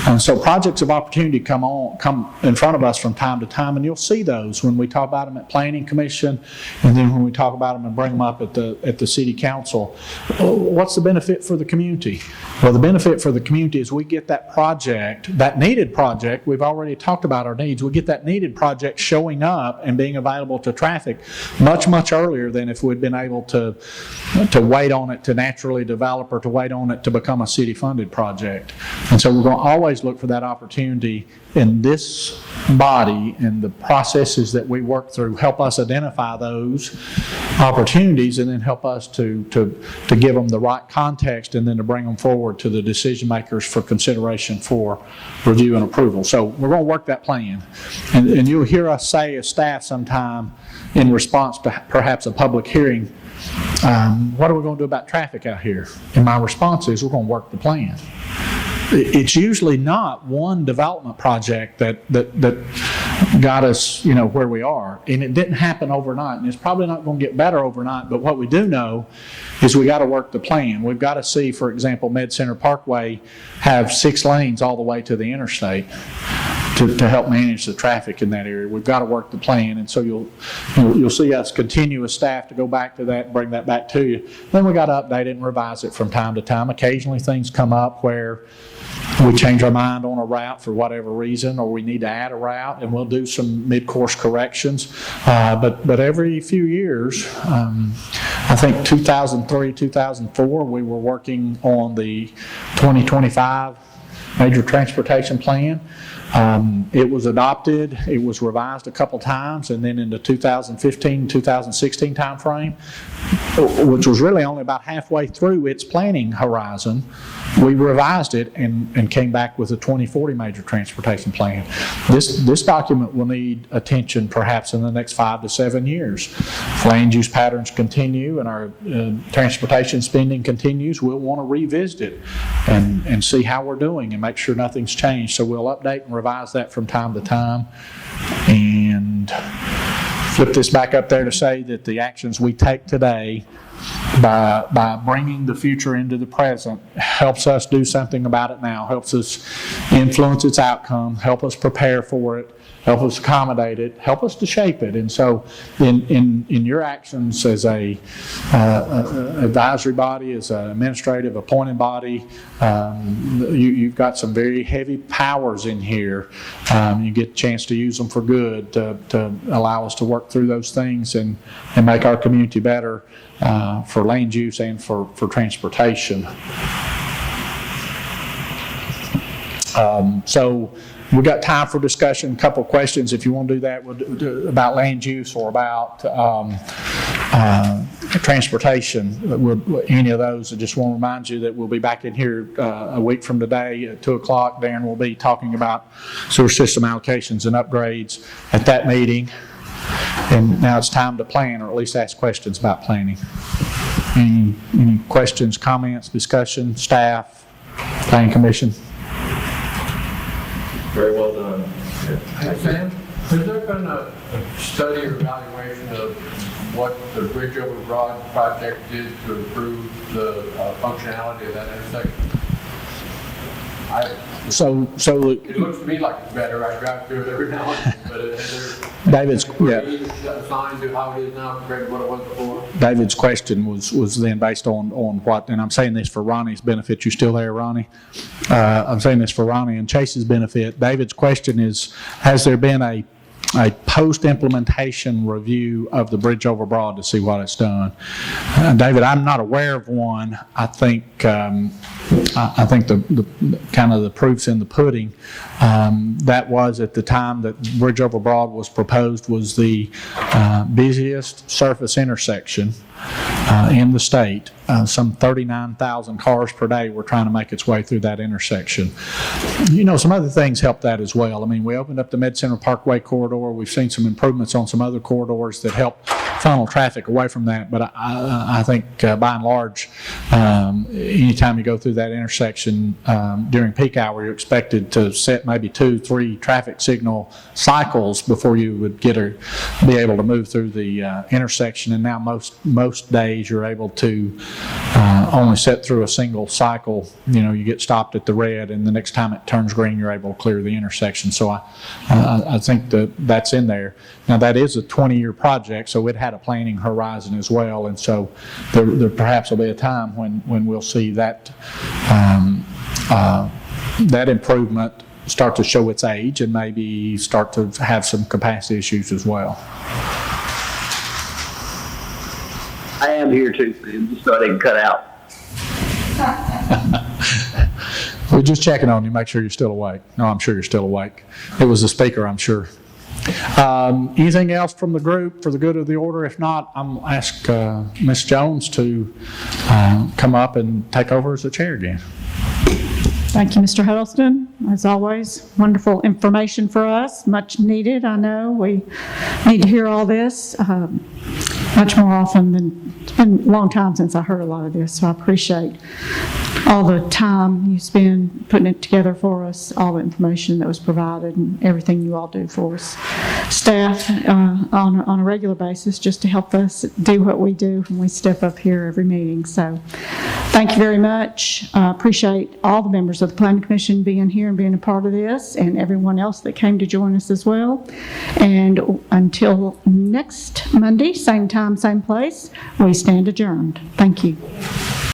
And so projects of opportunity come in front of us from time to time, and you'll see those when we talk about them at Planning Commission, and then when we talk about them and bring them up at the City Council. What's the benefit for the community? Well, the benefit for the community is we get that project, that needed project. We've already talked about our needs. We get that needed project showing up and being available to traffic much earlier than if we'd been able to wait on it to naturally develop, or to wait on it to become a city-funded project. And so we're going to always look for that opportunity, in this body, and the processes that we work through help us identify those opportunities, and then help us to give them the right context, and then to bring them forward to the decision makers for consideration for review and approval. So we're going to work that plan. And you'll hear us say as staff sometime in response to perhaps a public hearing, what are we going to do about traffic out here? And my response is, we're going to work the plan. It's usually not one development project that got us, where we are. And it didn't happen overnight, and it's probably not going to get better overnight, but what we do know is we got to work the plan. We've got to see, for example, Med Center Parkway have 6 lanes all the way to the interstate to help manage the traffic in that area. We've got to work the plan, and so you'll see us continue as staff to go back to that and bring that back to you. Then we got to update it and revise it from time to time. Occasionally things come up where we change our mind on a route for whatever reason, or we need to add a route, and we'll do some mid-course corrections. But every few years, I think 2003, 2004, we were working on the 2025 major transportation plan. It was adopted, it was revised a couple times, and then in the 2015, 2016 timeframe, which was really only about halfway through its planning horizon, we revised it and came back with a 2040 major transportation plan. This document will need attention perhaps in the next 5 to 7 years. If land use patterns continue and our transportation spending continues, we'll want to revisit it and see how we're doing and make sure nothing's changed. So we'll update and revise that from time to time. And flip this back up there to say that the actions we take today by bringing the future into the present helps us do something about it now, helps us influence its outcome, help us prepare for it, help us accommodate it, help us to shape it. And so in your actions as a advisory body, as an administrative appointed body, you've got some very heavy powers in here. You get a chance to use them for good, to allow us to work through those things and make our community better for land use and for transportation. So we've got time for discussion, a couple of questions. If you want to do that, we'll do about land use or about transportation. Any of those, I just want to remind you that we'll be back in here a week from today at 2 o'clock. Darren will be talking about sewer system allocations and upgrades at that meeting. And now it's time to plan, or at least ask questions about planning. Any questions, comments, discussion, staff, planning commission? Very well done. Hey, Sam, has there been a study or evaluation of what the Bridge Over Broad project did to improve the functionality of that intersection? So It looks to me like it's better. I drive through it every now and then, but is there David's, yeah. signs of how it is now compared to what it was before? David's question was then based on what, and I'm saying this for Ronnie's benefit. You still there, Ronnie? I'm saying this for Ronnie and Chase's benefit. David's question is, has there been a post-implementation review of the Bridge Over Broad to see what it's done? David, I'm not aware of one. I think the kind of the proof's in the pudding. That was at the time that Bridge Over Broad was proposed, was the busiest surface intersection in the state. Some 39,000 cars per day were trying to make its way through that intersection. You know, some other things helped that as well. I mean, we opened up the Med Center Parkway corridor. We've seen some improvements on some other corridors that help funnel traffic away from that. But I think by and large, anytime you go through that intersection during peak hour, you're expected to set maybe 2-3 traffic signal cycles before you would be able to move through the intersection. And now most days you're able to only set through a single cycle. You know, you get stopped at the red, and the next time it turns green, you're able to clear the intersection. So I think that's in there. Now, that is a 20-year project, so it had a planning horizon as well. And so there perhaps will be a time when we'll see that that improvement start to show its age and maybe start to have some capacity issues as well. I am here too, Sam, just so I didn't cut out. We're just checking on you, make sure you're still awake. No, I'm sure you're still awake. It was the speaker, I'm sure. Anything else from the group for the good of the order? If not, I'm going to ask Ms. Jones to come up and take over as the chair again. Thank you, Mr. Huddleston. As always, wonderful information for us, much needed. I know we need to hear all this much more often than, it's been a long time since I heard a lot of this, so I appreciate all the time you spend putting it together for us, all the information that was provided and everything you all do for us. Staff on a regular basis just to help us do what we do when we step up here every meeting. So thank you very much. Appreciate all the members of the Planning Commission being here and being a part of this, and everyone else that came to join us as well. And until next Monday, same time, same place, we stand adjourned. Thank you.